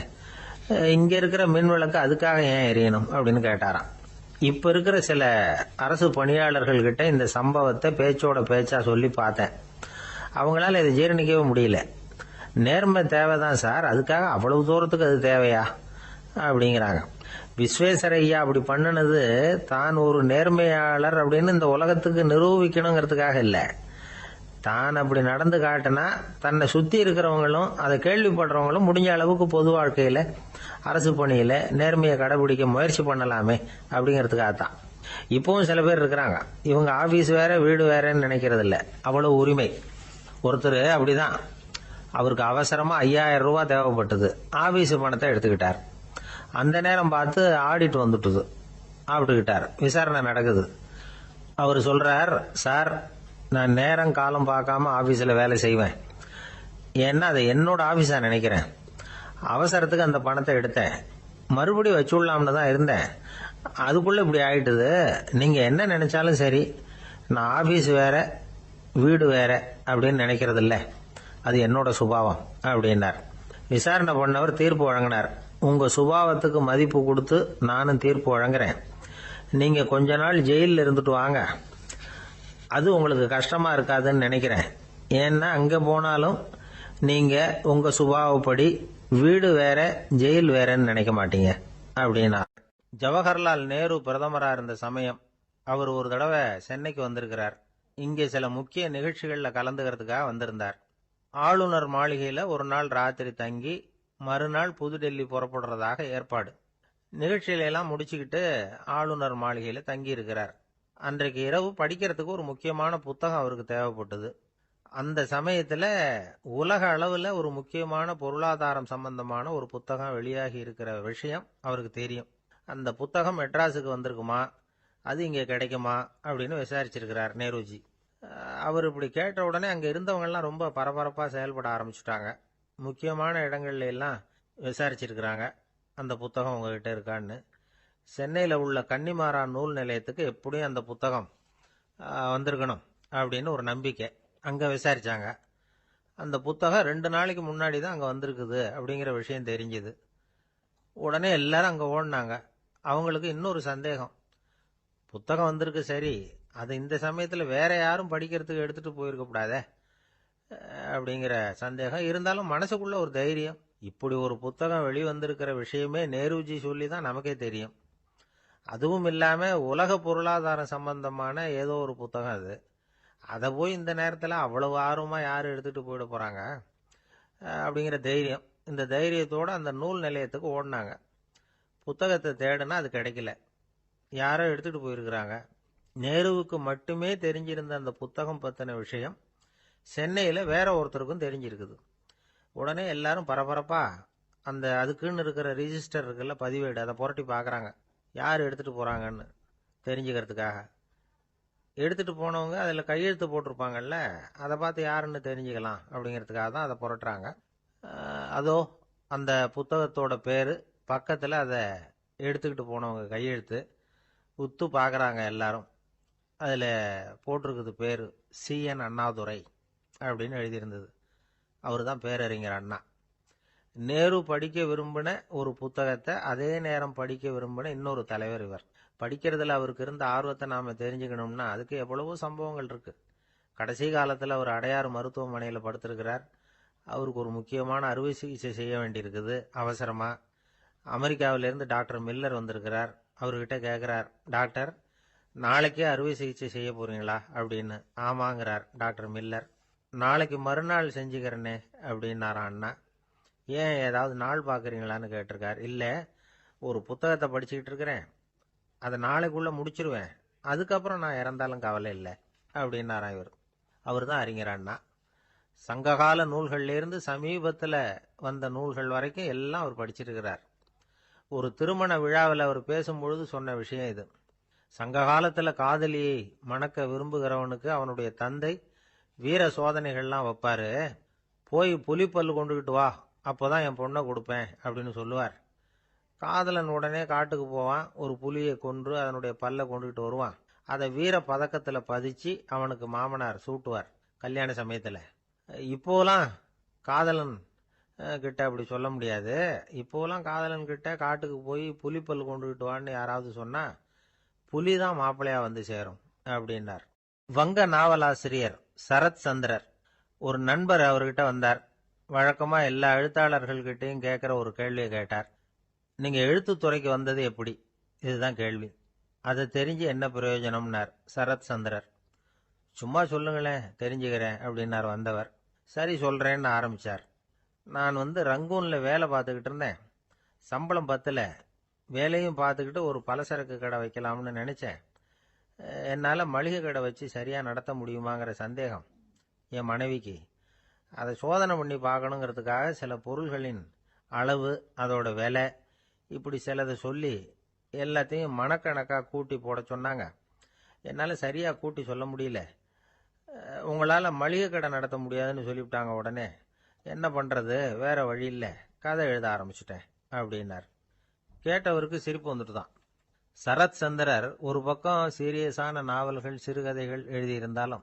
இங்க இருக்கிற மின் விளக்கு அதுக்காக ஏன் எரியணும் அப்படின்னு கேட்டாராம். இப்ப இருக்கிற சில அரசு பணியாளர்கள் கிட்ட இந்த சம்பவத்தை பேச்சோட பேச்சா சொல்லி பார்த்தேன். அவங்களால இதை ஜீரணிக்கவே முடியல. நேர்மை தேவைதான் சார், அதுக்காக அவ்வளவு தூரத்துக்கு அது தேவையா அப்படிங்கிறாங்க. விஸ்வேஸ்வரையா அப்படி பண்ணினது தான் ஒரு நேர்மையாளர் அப்படின்னு இந்த உலகத்துக்கு நிரூபிக்கணுங்கிறதுக்காக இல்ல. தான் அப்படி நடந்து காட்டினா தன்னை சுத்தி இருக்கிறவங்களும் அதை கேள்விப்படுறவங்களும் முடிஞ்ச அளவுக்கு பொது வாழ்க்கையில அரசு பணியில நேர்மையை கடைபிடிக்க முயற்சி பண்ணலாமே அப்படிங்கிறதுக்காகத்தான். இப்பவும் சில பேர் இருக்கிறாங்க, இவங்க ஆபீஸ் வேற வீடு வேறன்னு நினைக்கிறது இல்ல, அவ்வளவு உரிமை. ஒருத்தர் அப்படிதான், அவருக்கு அவசரமா 5000 ரூபாய் தேவைப்பட்டது. ஆபீஸ் பணத்தை எடுத்துக்கிட்டார். அந்த நேரம் பார்த்து ஆடிட் வந்துட்டுது. ஆப்பிட்டுக்கிட்டார். விசாரணை நடக்குது. அவர் சொல்றார், சார் நான் நேரம் காலம் பார்க்காம ஆபீஸ்ல வேலை செய்வேன், ஏன்னா அதை என்னோட ஆபீஸா நினைக்கிறேன். அவசரத்துக்கு அந்த பணத்தை எடுத்தேன், மறுபடியும் வச்சுடலாம்னு தான் இருந்தேன், அதுக்குள்ள இப்படி ஆயிட்டுது. நீங்க என்ன நினைச்சாலும் சரி, நான் ஆபீஸ் வேற வீடு வேற அப்படின்னு நினைக்கிறது இல்ல, அது என்னோட சுபாவம் அப்படின்னார். விசாரணை பண்ணவர் தீர்ப்பு வழங்கினார். உங்க சுபாவத்துக்கு மதிப்பு கொடுத்து நானும் தீர்ப்பு வழங்குறேன். நீங்க கொஞ்ச நாள் ஜெயிலில் இருந்துட்டு வாங்க, அது உங்களுக்கு கஷ்டமா இருக்காதுன்னு நினைக்கிறேன். ஏன்னா அங்க போனாலும் நீங்க உங்க சுபாவப்படி வீடு வேற ஜெயில் வேறன்னு நினைக்க மாட்டீங்க அப்படின்னா. ஜவஹர்லால் நேரு பிரதமரா இருந்த சமயம் அவர் ஒரு தடவை சென்னைக்கு வந்திருக்கிறார். இங்கே சில முக்கிய நிகழ்ச்சிகள்ல கலந்துக்கிறதுக்காக வந்திருந்தார். ஆளுநர் மாளிகையில ஒரு நாள் ராத்திரி தங்கி மறுநாள் புதுடெல்லி புறப்படுறதாக ஏற்பாடு. நிகழ்ச்சியில எல்லாம் முடிச்சுக்கிட்டு ஆளுநர் மாளிகையில தங்கி இருக்கிறார். அன்றைக்கு இரவு படிக்கிறதுக்கு ஒரு முக்கியமான புத்தகம் அவருக்கு தேவைப்பட்டது. அந்த சமயத்துல உலக அளவுல ஒரு முக்கியமான பொருளாதாரம் சம்பந்தமான ஒரு புத்தகம் வெளியாகி இருக்கிற விஷயம் அவருக்கு தெரியும். அந்த புத்தகம் மெட்ராஸுக்கு வந்திருக்குமா, அது இங்க கிடைக்குமா அப்படின்னு விசாரிச்சிருக்கிறார் நேருஜி. அவர் இப்படி கேட்ட உடனே அங்க இருந்தவங்க எல்லாம் ரொம்ப பரபரப்பா செயல்பட ஆரம்பிச்சுட்டாங்க. முக்கியமான இடங்கள்ல எல்லாம் விசாரிச்சிருக்கிறாங்க, அந்த புத்தகம் உங்ககிட்ட இருக்கான்னு. சென்னையில உள்ள கன்னிமாரா நூல் நிலையத்துக்கு எப்படியும் அந்த புத்தகம் வந்திருக்கணும் அப்படின்னு ஒரு நம்பிக்கை. அங்க விசாரிச்சாங்க. அந்த புத்தகம் 2 நாளைக்கு முன்னாடி தான் அங்க வந்திருக்குது அப்படிங்கிற விஷயம் தெரிஞ்சது. உடனே எல்லாரும் அங்க ஓடினாங்க. அவங்களுக்கு இன்னொரு சந்தேகம், புத்தகம் வந்திருக்கு சரி, அது இந்த சமயத்துல வேற யாரும் படிக்கிறதுக்கு எடுத்துட்டு போயிருக்க கூடாதே அப்படிங்கிற சந்தேகம் இருந்தாலும் மனசுக்குள்ள ஒரு தைரியம். இப்படி ஒரு புத்தகம் வெளிவந்திருக்கிற விஷயமே நேருஜி சொல்லி தான் நமக்கே தெரியும். அதுவும் இல்லாம உலக பொருளாதாரம் சம்பந்தமான ஏதோ ஒரு புத்தகம் அது. அதை போய் இந்த நேரத்துல அவ்வளவு ஆர்வமா யாரு எடுத்துட்டு போயிட போறாங்க அப்படிங்கிற தைரியம். இந்த தைரியத்தோட அந்த நூல் நிலையத்துக்கு ஓடினாங்க. புத்தகத்தை தேடுனா அது கிடைக்கல, யாரோ எடுத்துட்டு போயிருக்கிறாங்க. நேருவுக்கு மட்டுமே தெரிஞ்சிருந்த அந்த புத்தகம் பத்தின விஷயம் சென்னையில வேற ஒருத்தருக்கும் தெரிஞ்சிருக்குது. உடனே எல்லாரும் பரபரப்பா அந்த அதுக்குன்னு இருக்கிற ரிஜிஸ்டர் இருக்குல்ல, பதிவேடு, அதை புரட்டி பாக்குறாங்க, யார் எடுத்துட்டு போறாங்கன்னு தெரிஞ்சுக்கிறதுக்காக. எடுத்துட்டு போனவங்க அதுல கையெழுத்து போட்டிருப்பாங்கல்ல, அதை பார்த்து யாருன்னு தெரிஞ்சுக்கலாம் அப்படிங்கிறதுக்காக தான் அதை புரட்டுறாங்க. அதோ அந்த புத்தகத்தோட பேரு பக்கத்துல அதை எடுத்துக்கிட்டு போனவங்க கையெழுத்து. உத்து பாக்குறாங்க எல்லாரும். அதுல போட்டிருக்குது பேரு CN அண்ணாதுரை அப்படின்னு எழுதியிருந்தது. அவரு தான் பேரறிஞர் அண்ணா. நேரு படிக்க விரும்பின ஒரு புத்தகத்தை அதே நேரம் படிக்க விரும்பின இன்னொரு தலைவர் இவர். படிக்கிறதுல அவருக்கு இருந்த ஆர்வத்தை நாம தெரிஞ்சுக்கணும்னா அதுக்கு எவ்வளவோ சம்பவங்கள் இருக்கு. கடைசி காலத்துல அவர் அடையாறு மருத்துவமனையில படுத்திருக்கிறார். அவருக்கு ஒரு முக்கியமான அறுவை சிகிச்சை செய்ய வேண்டியிருக்குது அவசரமா. அமெரிக்காவிலிருந்து டாக்டர் மில்லர் வந்திருக்கிறார். அவர்கிட்ட கேட்கிறார், டாக்டர் நாளைக்கே அறுவை சிகிச்சை செய்ய போறீங்களா அப்படின்னு. ஆமாங்கிறார் டாக்டர் மில்லர். நாளைக்கு மறுநாள் செஞ்சுக்கிறேனே அப்படின்னாராம் அண்ணா. ஏன் ஏதாவது நாள் பாக்குறீங்களான்னு கேட்டிருக்கார். இல்ல, ஒரு புத்தகத்தை படிச்சுக்கிட்டு இருக்கிறேன், அதை நாளைக்குள்ள முடிச்சிருவேன், அதுக்கப்புறம் நான் இறந்தாலும் கவலை இல்லை அப்படின்னாராம் இவர். அவர் தான் அறிஞர் அண்ணா. சங்ககால நூல்கள்ல இருந்து சமீபத்துல வந்த நூல்கள் வரைக்கும் எல்லாம் அவர் படிச்சிருக்கிறார். ஒரு திருமண விழாவில் அவர் பேசும்பொழுது சொன்ன விஷயம் இது. சங்க காலத்துல காதலியை மணக்க விரும்புகிறவனுக்கு அவனுடைய தந்தை வீர சோதனைகள்லாம் வைப்பாரு. போய் புலிப்பல்லு கொண்டுகிட்டு வா, அப்போதான் என் பொண்ணை கொடுப்பேன் அப்படின்னு சொல்லுவார். காதலன் உடனே காட்டுக்கு போவான், ஒரு புலியை கொன்று அதனுடைய பல்ல கொண்டுகிட்டு வருவான். அதை வீர பதக்கத்துல பதிச்சு அவனுக்கு மாமனார் சூட்டுவார் கல்யாண சமயத்துல. இப்போலாம் காதலன் கிட்ட அப்படி சொல்ல முடியாது. இப்போலாம் காதலன் கிட்ட காட்டுக்கு போய் புலிப்பல் கொண்டுகிட்டு வான்னு யாராவது சொன்னா புலிதான் மாப்பிள்ளையா வந்து சேரும் அப்படின்னார். வங்க நாவலாசிரியர் சரத் சந்திரர் ஒரு நண்பர் அவர்கிட்ட வந்தார். வழக்கமா எல்லா எழுத்தாளர்கள்கிட்டையும் கேட்கிற ஒரு கேள்வியை கேட்டார். நீங்க எழுத்துத்துறைக்கு வந்தது எப்படி? இதுதான் கேள்வி. அதை தெரிஞ்சு என்ன பிரயோஜனம்னார் சரத் சந்திரர். சும்மா சொல்லுங்களேன், தெரிஞ்சுக்கிறேன் அப்படின்னார் வந்தவர். சரி சொல்றேன்னு ஆரம்பிச்சார். நான் ரங்கூன்ல வேலை பார்த்துக்கிட்டு இருந்தேன். சம்பளம் பத்தல. வேலையும் பார்த்துக்கிட்டு ஒரு பலசரக்கு கடை வைக்கலாம்னு நினைச்சேன். என்னால் மளிகை கடை வச்சு சரியாக நடத்த முடியுமாங்கிற சந்தேகம் என் மனைவிக்கு. அதை சோதனை பண்ணி பார்க்கணுங்கிறதுக்காக சில பொருள்களின் அளவு, அதோட விலை, இப்படி சிலதை சொல்லி எல்லாத்தையும் மனக்கணக்காக கூட்டி போட சொன்னாங்க. என்னால் சரியாக கூட்டி சொல்ல முடியல. உங்களால் மளிகை கடை நடத்த முடியாதுன்னு சொல்லிவிட்டாங்க. உடனே என்ன பண்ணுறது, வேற வழி இல்லை, கதை எழுத ஆரம்பிச்சிட்டேன் அப்படின்னார். கேட்டவருக்கு சிரிப்பு வந்துட்டு தான். சரத் சந்திரர் ஒரு பக்கம் சீரியஸான நாவல்கள், சிறுகதைகள் எழுதியிருந்தாலும்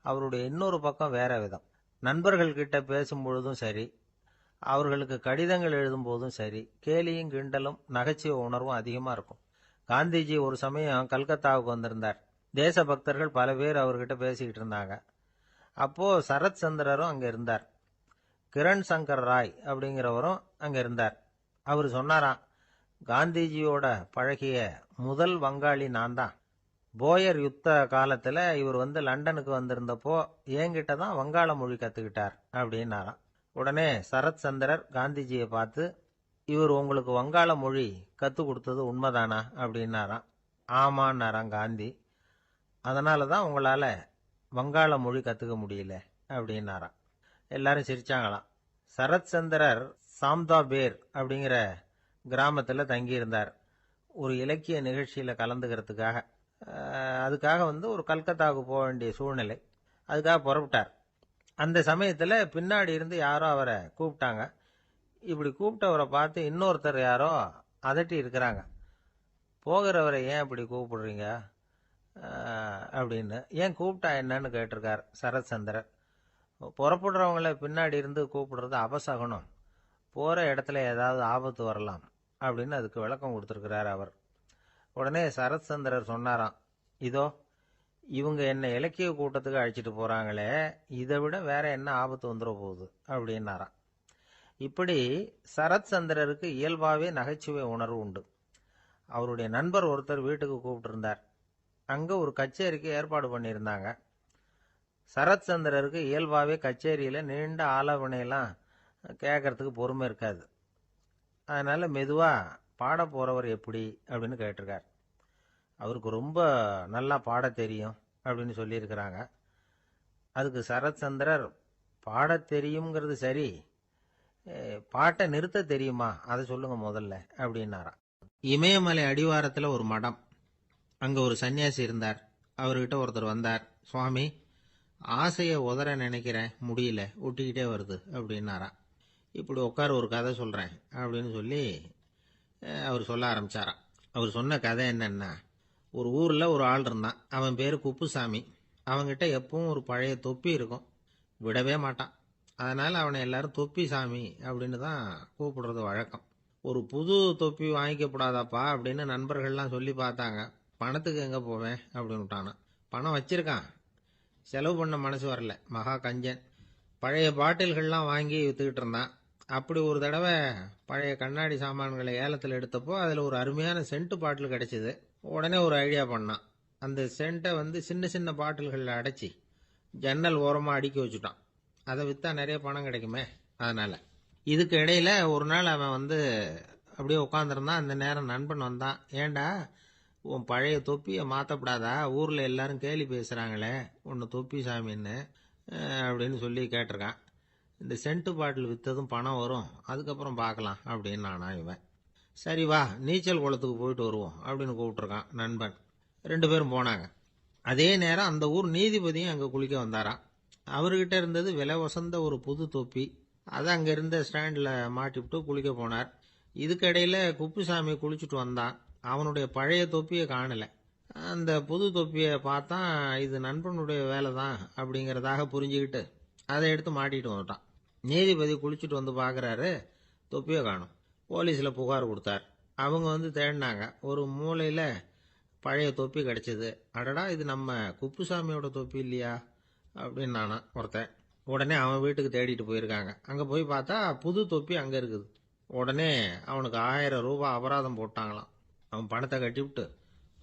அவருடைய இன்னொரு பக்கம் வேற விதம். நண்பர்கள் கிட்ட பேசும்பொழுதும் சரி, அவர்களுக்கு கடிதங்கள் எழுதும் போதும் சரி, கேலியும் கிண்டலும் நகைச்சுவை உணர்வும் அதிகமா இருக்கும். காந்திஜி ஒரு சமயம் கல்கத்தாவுக்கு வந்திருந்தார். தேசபக்தர்கள் பல பேர் அவர்கிட்ட பேசிக்கிட்டு இருந்தாங்க. அப்போ சரத் சந்திரரும் அங்க இருந்தார். கிரண் சங்கர் ராய் அப்படிங்கிறவரும் அங்க இருந்தார். அவர் சொன்னாராம், காந்திஜியோட பழகிய முதல் வங்காளி நான் தான். போயர் யுத்த காலத்துல இவர் லண்டனுக்கு வந்திருந்தப்போ என்கிட்ட தான் வங்காள மொழி கத்துக்கிட்டார் அப்படின்னாராம். உடனே சரத் சந்திரர் காந்திஜியை பார்த்து, இவர் உங்களுக்கு வங்காள மொழி கத்து கொடுத்தது உண்மைதானா அப்படின்னாராம். ஆமான்னாராம் காந்தி. அதனாலதான் உங்களால வங்காள மொழி கத்துக்க முடியல அப்படின்னாராம். எல்லாரும் சிரிச்சாங்களாம். சரத் சந்திரர் சாம்தாபேர் அப்படிங்கிற கிராமத்துல தங்கி இருந்தார் ஒரு இலக்கிய நிகழ்ச்சியில கலந்துக்கிறதுக்காக. அதுக்காக ஒரு கல்கத்தாவுக்கு போக வேண்டிய சூழ்நிலை. அதுக்காக புறப்பட்டார். அந்த சமயத்துல பின்னாடி இருந்து யாரோ அவரை கூப்பிட்டாங்க. இப்படி கூப்பிட்டவரை பார்த்து இன்னொருத்தர் யாரோ அதட்டி இருக்கிறாங்க. போகிறவரை ஏன் இப்படி கூப்பிடுறீங்க அப்படின்னு. ஏன் கூப்பிட்டா என்னன்னு கேட்டிருக்கார் சரத் சந்திரர். புறப்படுறவங்கள பின்னாடி இருந்து கூப்பிடுறது அபசகுனம், போற இடத்துல ஏதாவது ஆபத்து வரலாம் அப்படின்னு அதுக்கு விளக்கம் கொடுத்திருக்கிறார் அவர். உடனே சரத் சந்திரர் சொன்னாராம், இதோ இவங்க என்ன இலக்கிய கூட்டத்துக்கு அழைச்சிட்டு போறாங்களே, இதை விட வேற என்ன ஆபத்து வந்துட போகுது அப்படின்னாராம். இப்படி சரத் சந்திரருக்கு இயல்பாவே நகைச்சுவை உணர்வு உண்டு. அவருடைய நண்பர் ஒருத்தர் வீட்டுக்கு கூப்பிட்டு இருந்தார். அங்க ஒரு கச்சேரிக்கு ஏற்பாடு பண்ணியிருந்தாங்க. சரத் சந்திரருக்கு இயல்பாவே கச்சேரியில நீண்ட ஆலோசனையெல்லாம் கேட்கறதுக்கு பொறுமை இருக்காது. அதனால மெதுவா பாட போறவர் எப்படி அப்படின்னு கேட்டிருக்கார். அவருக்கு ரொம்ப நல்லா பாட தெரியும் அப்படின்னு சொல்லியிருக்கிறாங்க. அதுக்கு சரத் சந்திரர், பாட தெரியுங்கிறது சரி, பாட்டை நிறுத்த தெரியுமா அதை சொல்லுங்க முதல்ல அப்படின்னாராம். இமயமலை அடிவாரத்துல ஒரு மடம். அங்க ஒரு சன்னியாசி இருந்தார். அவர்கிட்ட ஒருத்தர் வந்தார். சுவாமி, ஆசையை உதற நினைக்கிறேன், முடியல, ஒட்டிக்கிட்டே வருது அப்படின்னாராம். இப்படி உட்கார, ஒரு கதை சொல்றேன் அப்படின்னு சொல்லி அவர் சொல்ல ஆரம்பிச்சாராம். அவர் சொன்ன கதை என்னன்னா, ஒரு ஊர்ல ஒரு ஆள் இருந்தான். அவன் பேரு குப்புசாமி. அவன்கிட்ட எப்பவும் ஒரு பழைய தொப்பி இருக்கும், விடவே மாட்டான். அதனால அவனை எல்லாரும் தொப்பி சாமி அப்படின்னு தான் கூப்பிடுறது வழக்கம். ஒரு புது தொப்பி வாங்கிக்கப்படாதாப்பா அப்படின்னு நண்பர்கள்லாம் சொல்லி பார்த்தாங்க. பணத்துக்கு எங்க போவேன் அப்படின்னு விட்டானா. பணம் வச்சிருக்கான், செலவு பண்ண மனசு வரல, மகா கஞ்சன். பழைய பாட்டில்கள்லாம் வாங்கி வித்துக்கிட்டு இருந்தான். அப்படி ஒரு தடவை பழைய கண்ணாடி சாமான்களை ஏலத்தில் எடுத்தப்போ அதில் ஒரு அருமையான சென்ட் பாட்டில் கிடைச்சிது. உடனே ஒரு ஐடியா பண்ணான். அந்த சென்ட்டை சின்ன சின்ன பாட்டில்களில் அடைச்சி ஜன்னல் ஓரமாக அடுக்கி வச்சுட்டான். அதை விற்றா நிறைய பணம் கிடைக்குமே. அதனால இதுக்கு இடையில ஒரு நாள் அவன் அப்படியே உட்காந்துருந்தான். அந்த நேரம் நண்பன் வந்தான். ஏண்டா, உன் பழைய தொப்பியை மாற்றப்படாதா, ஊரில் எல்லாரும் கேலி பேசுகிறாங்களே உன்னை தொப்பி சாமின்னு அப்படின்னு சொல்லி கேட்டிருக்கான். இந்த சென்ட்டு பாட்டில் விற்றதும் பணம் வரும், அதுக்கப்புறம் பார்க்கலாம் அப்படின்னு நானா இவன். சரி வா, நீச்சல் குளத்துக்கு போயிட்டு வருவோம் அப்படின்னு கூப்பிட்டுருக்கான் நண்பன். 2 பேரும் போனாங்க. அதே நேரம் அந்த ஊர் நீதிபதியும் அங்க குளிக்க வந்தாராம். அவர்கிட்ட இருந்தது விலை வசந்த ஒரு புது தொப்பி. அதை அங்க இருந்த ஸ்டாண்ட்ல மாட்டிவிட்டு குளிக்க போனார். இதுக்கிடையில குப்புசாமி குளிச்சுட்டு வந்தான். அவனுடைய பழைய தொப்பியை காணல. அந்த புது தொப்பியை பார்த்தா இது நண்பனுடைய வேலை தான் அப்படிங்கறதாக புரிஞ்சுக்கிட்டு அதை எடுத்து மாட்டிட்டு வந்துட்டான். நீதிபதி குளிச்சுட்டு வந்து பாக்குறாரு, தொப்பியை காணும். போலீஸ்ல புகார் கொடுத்தார். அவங்க வந்து தேடினாங்க. ஒரு மூலையில பழைய தொப்பி கிடைச்சது. அடடா, இது நம்ம குப்புசாமியோட தொப்பி இல்லையா அப்படின்னு நானா ஒருத்தன். உடனே அவன் வீட்டுக்கு தேடிட்டு போயிருக்காங்க. அங்க போய் பார்த்தா புது தொப்பி அங்க இருக்குது. உடனே அவனுக்கு 1000 ரூபாய் அபராதம் போட்டாங்களாம். அவன் பணத்தை கட்டிவிட்டு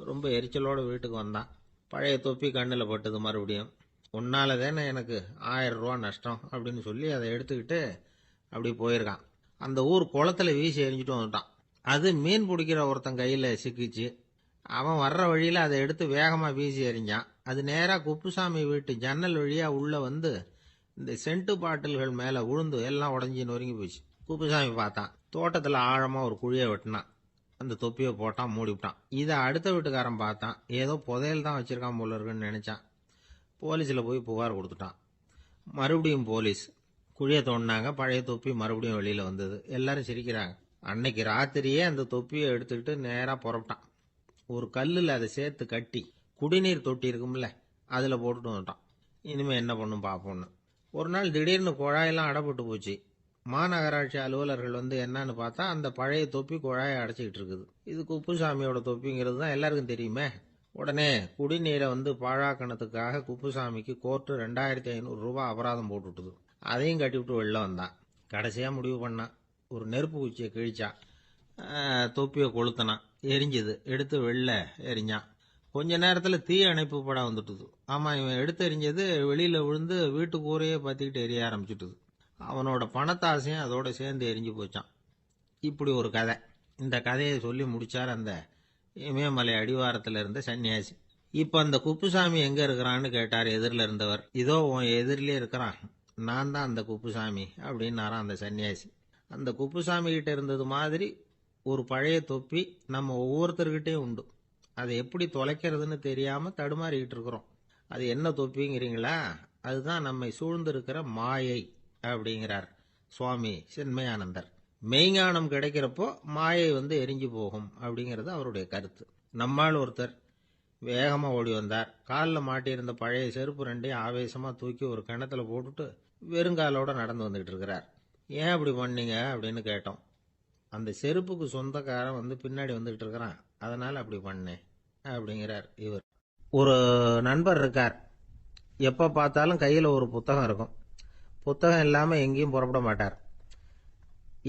ரொம்ப எரிச்சலோட வீட்டுக்கு வந்தான். பழைய தொப்பி கண்ணில் பட்டது. மறுபடியும் உன்னால தானே எனக்கு 1000 ரூபா நஷ்டம் அப்படின்னு சொல்லி அதை எடுத்துக்கிட்டு அப்படி போயிருக்கான். அந்த ஊர் குளத்துல வீசி எரிஞ்சிட்டு வந்துட்டான். அது மீன் பிடிக்கிற ஒருத்தன் கையில சிக்கிச்சு. அவன் வர்ற வழியில அதை எடுத்து வேகமா வீசி எறிஞ்சான். அது நேரா குப்புசாமி வீட்டு ஜன்னல் வழியா உள்ள வந்து இந்த சென்ட்டு பாட்டில்கள் மேல உழுந்து எல்லாம் உடஞ்சி நொறுங்கி போச்சு. குப்புசாமி பார்த்தான். தோட்டத்துல ஆழமா ஒரு குழியை வெட்டினான். அந்த தொப்பியை போட்டான், மூடிவிட்டான். இதை அடுத்த வீட்டுக்காரன் பார்த்தான். ஏதோ புதையல் தான் வச்சிருக்கான் போல இருக்குன்னு நினைச்சான். போலீஸ்ல போய் புகார் கொடுத்துட்டான். மறுபடியும் போலீஸ் குழியை தோண்டினாங்க. பழைய தொப்பி மறுபடியும் வெளியில வந்தது. எல்லாரும் சிரிக்கிறாங்க. அன்னைக்கு ராத்திரியே அந்த தொப்பியை எடுத்துக்கிட்டு நேரா புறப்பட்டான். ஒரு கல்லுல அதை சேர்த்து கட்டி குடிநீர் தொட்டி இருக்கும்ல, அதுல போட்டுட்டு வந்துட்டான். இனிமே என்ன பண்ணும் பாப்போம்னு. ஒரு நாள் திடீர்னு குழாயெல்லாம் அடைப்பட்டு போச்சு. மாநகராட்சி அலுவலர்கள் வந்து என்னன்னு பார்த்தா அந்த பழைய தொப்பி குழாயை அடைச்சிக்கிட்டு இருக்குது. இது குப்புசாமியோட தொப்பிங்கிறது தான் எல்லாருக்கும் தெரியுமே. உடனே குடிநீரை வந்து பாழாக்கணத்துக்காக குப்புசாமிக்கு கோர்ட்டு 2500 ரூபாய் அபராதம் போட்டுவிட்டது. அதையும் கட்டிவிட்டு வெளில வந்தான். கடைசியா முடிவு பண்ணான். ஒரு நெருப்பு குச்சியை கிழிச்சான். தொப்பியை கொளுத்தினான். எரிஞ்சது. எடுத்து வெளில எரிஞ்சான். கொஞ்ச நேரத்துல தீ அணைப்பு படம் வந்துட்டுது. ஆமா, இவன் எடுத்து எரிஞ்சது வெளியில விழுந்து வீட்டு கூரையே பத்திக்கிட்டு எரிய ஆரம்பிச்சுட்டுது. அவனோட பணத்தாசையும் அதோட சேர்ந்து எரிஞ்சு போச்சான். இப்படி ஒரு கதை. இந்த கதையை சொல்லி முடிச்சார் அந்த இமயமலை அடிவாரத்துல இருந்த சன்னியாசி. இப்ப அந்த குப்புசாமி எங்க இருக்கிறான்னு கேட்டார் எதிரில இருந்தவர். இதோ உன் எதிரிலே இருக்கிறான், நான் தான் அந்த குப்புசாமி அப்படின்னாராம் அந்த சன்னியாசி. அந்த குப்புசாமி கிட்ட இருந்தது மாதிரி ஒரு பழைய தொப்பி நம்ம ஒவ்வொருத்தர்கிட்டையும் உண்டு. அதை எப்படி தொலைக்கிறதுன்னு தெரியாம தடுமாறிக்கிட்டு இருக்கிறோம். அது என்ன தொப்பிங்கிறீங்களா? அதுதான் நம்மை சூழ்ந்திருக்கிற மாயை அப்படிங்கிறார் சுவாமி சின்மயானந்தர். மெய்ஞானம் கிடைக்கிறப்போ மாயை வந்து எரிஞ்சு போகும் அப்படிங்கிறது அவருடைய கருத்து. நம்மால் ஒருத்தர் வேகமா ஓடி வந்தார். காலில் மாட்டியிருந்த பழைய செருப்பு 2ஐயும் ஆவேசமா தூக்கி ஒரு கிணத்துல போட்டுட்டு வெறுங்காலோட நடந்து வந்துகிட்டு இருக்கிறார். ஏன் அப்படி பண்ணீங்க அப்படின்னு கேட்டோம். அந்த செருப்புக்கு சொந்தக்காரன் வந்து பின்னாடி வந்துகிட்டு இருக்கிறான், அதனால அப்படி பண்ணேன் அப்படிங்கிறார் இவர். ஒரு நண்பர் இருக்கார். எப்ப பார்த்தாலும் கையில ஒரு புத்தகம் இருக்கும். புத்தகம் இல்லாம எங்கேயும் புறப்பட மாட்டார்.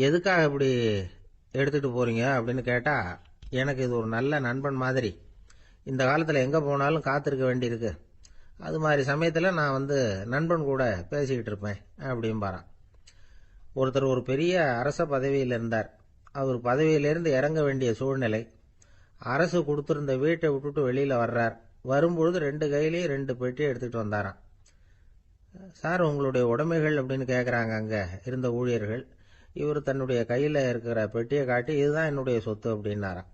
எதுக்காக இப்படி எடுத்துட்டு போறீங்க அப்படின்னு கேட்டா, எனக்கு இது ஒரு நல்ல நண்பன் மாதிரி. இந்த காலத்துல எங்க போனாலும் காத்திருக்க வேண்டியிருக்கு. அது மாதிரி சமயத்துல நான் வந்து நண்பன் கூட பேசிக்கிட்டு இருப்பேன் அப்படிம்பாரான். ஒருத்தர் ஒரு பெரிய அரச பதவியில் இருந்தார். அவர் பதவியிலிருந்து இறங்க வேண்டிய சூழ்நிலை. அரசு கொடுத்திருந்த வீட்டை விட்டுட்டு வெளியில வர்றார். வரும்பொழுது 2 கையிலையும் 2 பெட்டியை எடுத்துட்டு வந்தாராம். சார், உங்களுடைய உடைமைகள் அப்படின்னு கேட்கறாங்க அங்க இருந்த ஊழியர்கள். இவர் தன்னுடைய கையில இருக்கிற பெட்டியை காட்டி, இதுதான் என்னுடைய சொத்து அப்படின்னாராம்.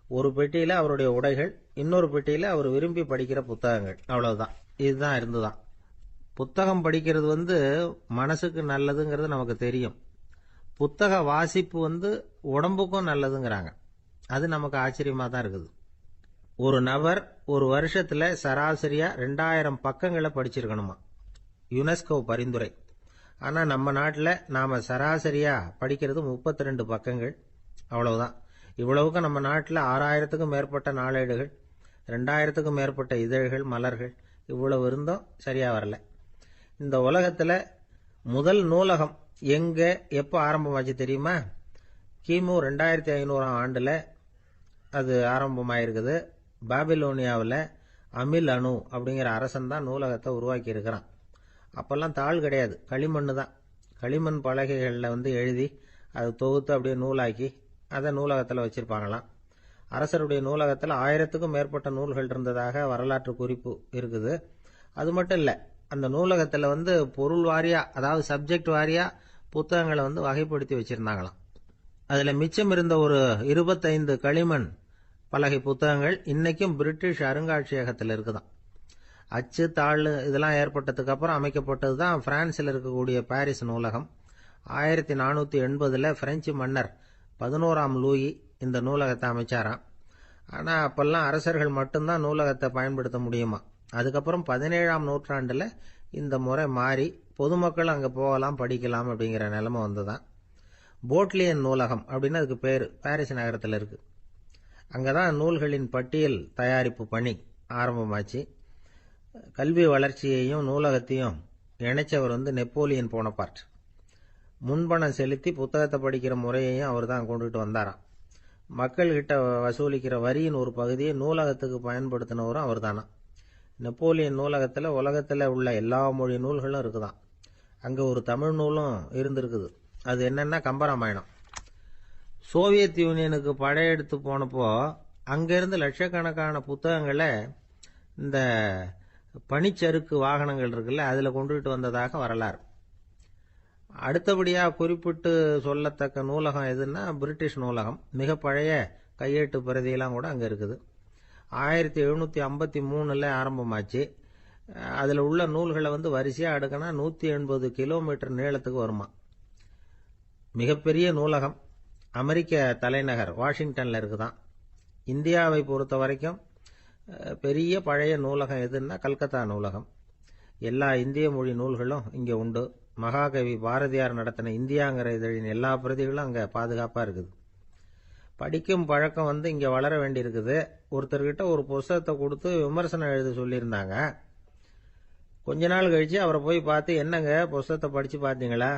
ஒரு பெட்டியில அவருடைய உடைகள், இன்னொரு பெட்டியில அவர் விரும்பி படிக்கிற புத்தகங்கள். அவ்வளவுதான். இதுதான் இருந்துதான். புத்தகம் படிக்கிறது வந்து மனசுக்கு நல்லதுங்கிறது நமக்கு தெரியும். புத்தக வாசிப்பு வந்து உடம்புக்கும் நல்லதுங்கிறாங்க. அது நமக்கு ஆச்சரியமா தான் இருக்குது. ஒரு நபர் ஒரு வருஷத்துல சராசரியா 2000 பக்கங்களை படிச்சிருக்கணுமா, யுனெஸ்கோ பரிந்துரை. ஆனா நம்ம நாட்டில் நாம சராசரியா படிக்கிறது 32 பக்கங்கள். அவ்வளவுதான். இவ்வளவுக்கு நம்ம நாட்டில் 6000த்துக்கும் மேற்பட்ட நாளேடுகள், 2000த்துக்கும் மேற்பட்ட இதழ்கள், மலர்கள், இவ்வளவு இருந்தும் சரியா வரல. இந்த உலகத்துல முதல் நூலகம் எங்க எப்ப ஆரம்பமாச்சு தெரியுமா? கிமு 2500ஆம் ஆண்டுல அது ஆரம்பமாயிருக்குது. பாபிலோனியாவில் அமில் அணு அப்படிங்கிற அரசன் தான் நூலகத்தை உருவாக்கி இருக்கிறான். அப்பெல்லாம் தாள் கிடையாது, களிமண் தான். களிமண் பலகைகளில் வந்து எழுதி அதை தொகுத்து அப்படியே நூலாக்கி அதை நூலகத்தில் வச்சிருப்பாங்களாம். அரசருடைய நூலகத்தில் 1000த்துக்கும் மேற்பட்ட நூல்கள் இருந்ததாக வரலாற்று குறிப்பு இருக்குது. அது மட்டும் இல்லை, அந்த நூலகத்தில் வந்து பொருள் வாரியா, அதாவது சப்ஜெக்ட் வாரியா புத்தகங்களை வந்து வகைப்படுத்தி வச்சிருந்தாங்களாம். அதுல மிச்சம் இருந்த ஒரு 25 களிமண் பலகை புத்தகங்கள் இன்னைக்கும் பிரிட்டிஷ் அருங்காட்சியகத்தில் இருக்குதான். அச்சு தாள் இதெல்லாம் ஏற்பட்டதுக்கு அப்புறம் அமைக்கப்பட்டது தான் பிரான்சில் இருக்கக்கூடிய பாரிஸ் நூலகம். 1480 பிரெஞ்சு மன்னர் 11ஆம் லூயி இந்த நூலகத்தை அமைச்சாராம். ஆனால் அப்பெல்லாம் அரசர்கள் மட்டும்தான் நூலகத்தை பயன்படுத்த முடியுமா. அதுக்கப்புறம் 17ஆம் நூற்றாண்டில் இந்த முறை மாறி பொதுமக்கள் அங்கே போகலாம் படிக்கலாம் அப்படிங்கிற நிலைமை வந்துதான். போட்லியன் நூலகம் அப்படின்னு அதுக்கு பேர் பாரிஸ் நகரத்தில் இருக்குது. அங்கே தான் நூல்களின் பட்டியல் தயாரிப்பு பணி ஆரம்பமாச்சு. கல்வி வளர்ச்சியையும் நூலகத்தையும் இணைச்சவர் நெப்போலியன் போனபார்ட். முன்பணம் செலுத்தி புத்தகத்தை படிக்கிற முறையையும் அவர் தான் கொண்டுட்டு வந்தாராம். மக்கள்கிட்ட வசூலிக்கிற வரியின் ஒரு பகுதியை நூலகத்துக்கு பயன்படுத்தினவரும் அவர் தானா. நெப்போலியன் நூலகத்தில் உலகத்தில் உள்ள எல்லா மொழி நூல்களும் இருக்குதான். அங்கே ஒரு தமிழ் நூலும் இருந்திருக்குது. அது என்னன்னா கம்பராமாயணம். சோவியத் யூனியனுக்கு படையெடுத்து போனப்போ அங்கேருந்து லட்சக்கணக்கான புத்தகங்களை இந்த பனிச்சறுக்கு வாகனங்கள் இருக்குல்ல அதில் கொண்டுகிட்டு வந்ததாக வரலாறு. அடுத்தபடியாக குறிப்பிட்டு சொல்லத்தக்க நூலகம் எதுன்னா பிரிட்டிஷ் நூலகம். மிக பழைய கையெழுத்து பிரதியெல்லாம் கூட அங்கே இருக்குது. 1753 ஆரம்பமாச்சு. அதில் உள்ள நூல்களை வரிசையாக அடுக்கினா 180 கிலோமீட்டர் நீளத்துக்கு வருமா. மிகப்பெரிய நூலகம் அமெரிக்க தலைநகர் வாஷிங்டனில் இருக்குதான். இந்தியாவை பொறுத்த வரைக்கும் பெரிய பழைய நூலகம் எதுன்னா கல்கத்தா நூலகம். எல்லா இந்திய மொழி நூல்களும் இங்கே உண்டு. மகாகவி பாரதியார் நடத்தின இந்தியாங்கிற இதழின் எல்லா பிரதிகளும் அங்கே பாதுகாப்பாக இருக்குது. படிக்கும் பழக்கம் இங்கே வளர வேண்டியிருக்குது. ஒருத்தர்கிட்ட ஒரு புஸ்தகத்தை கொடுத்து விமர்சனம் எழுத சொல்லியிருந்தாங்க. கொஞ்ச நாள் கழிச்சு அவரை போய் பார்த்து, என்னங்க புஸ்தகத்தை படித்து பார்த்தீங்களா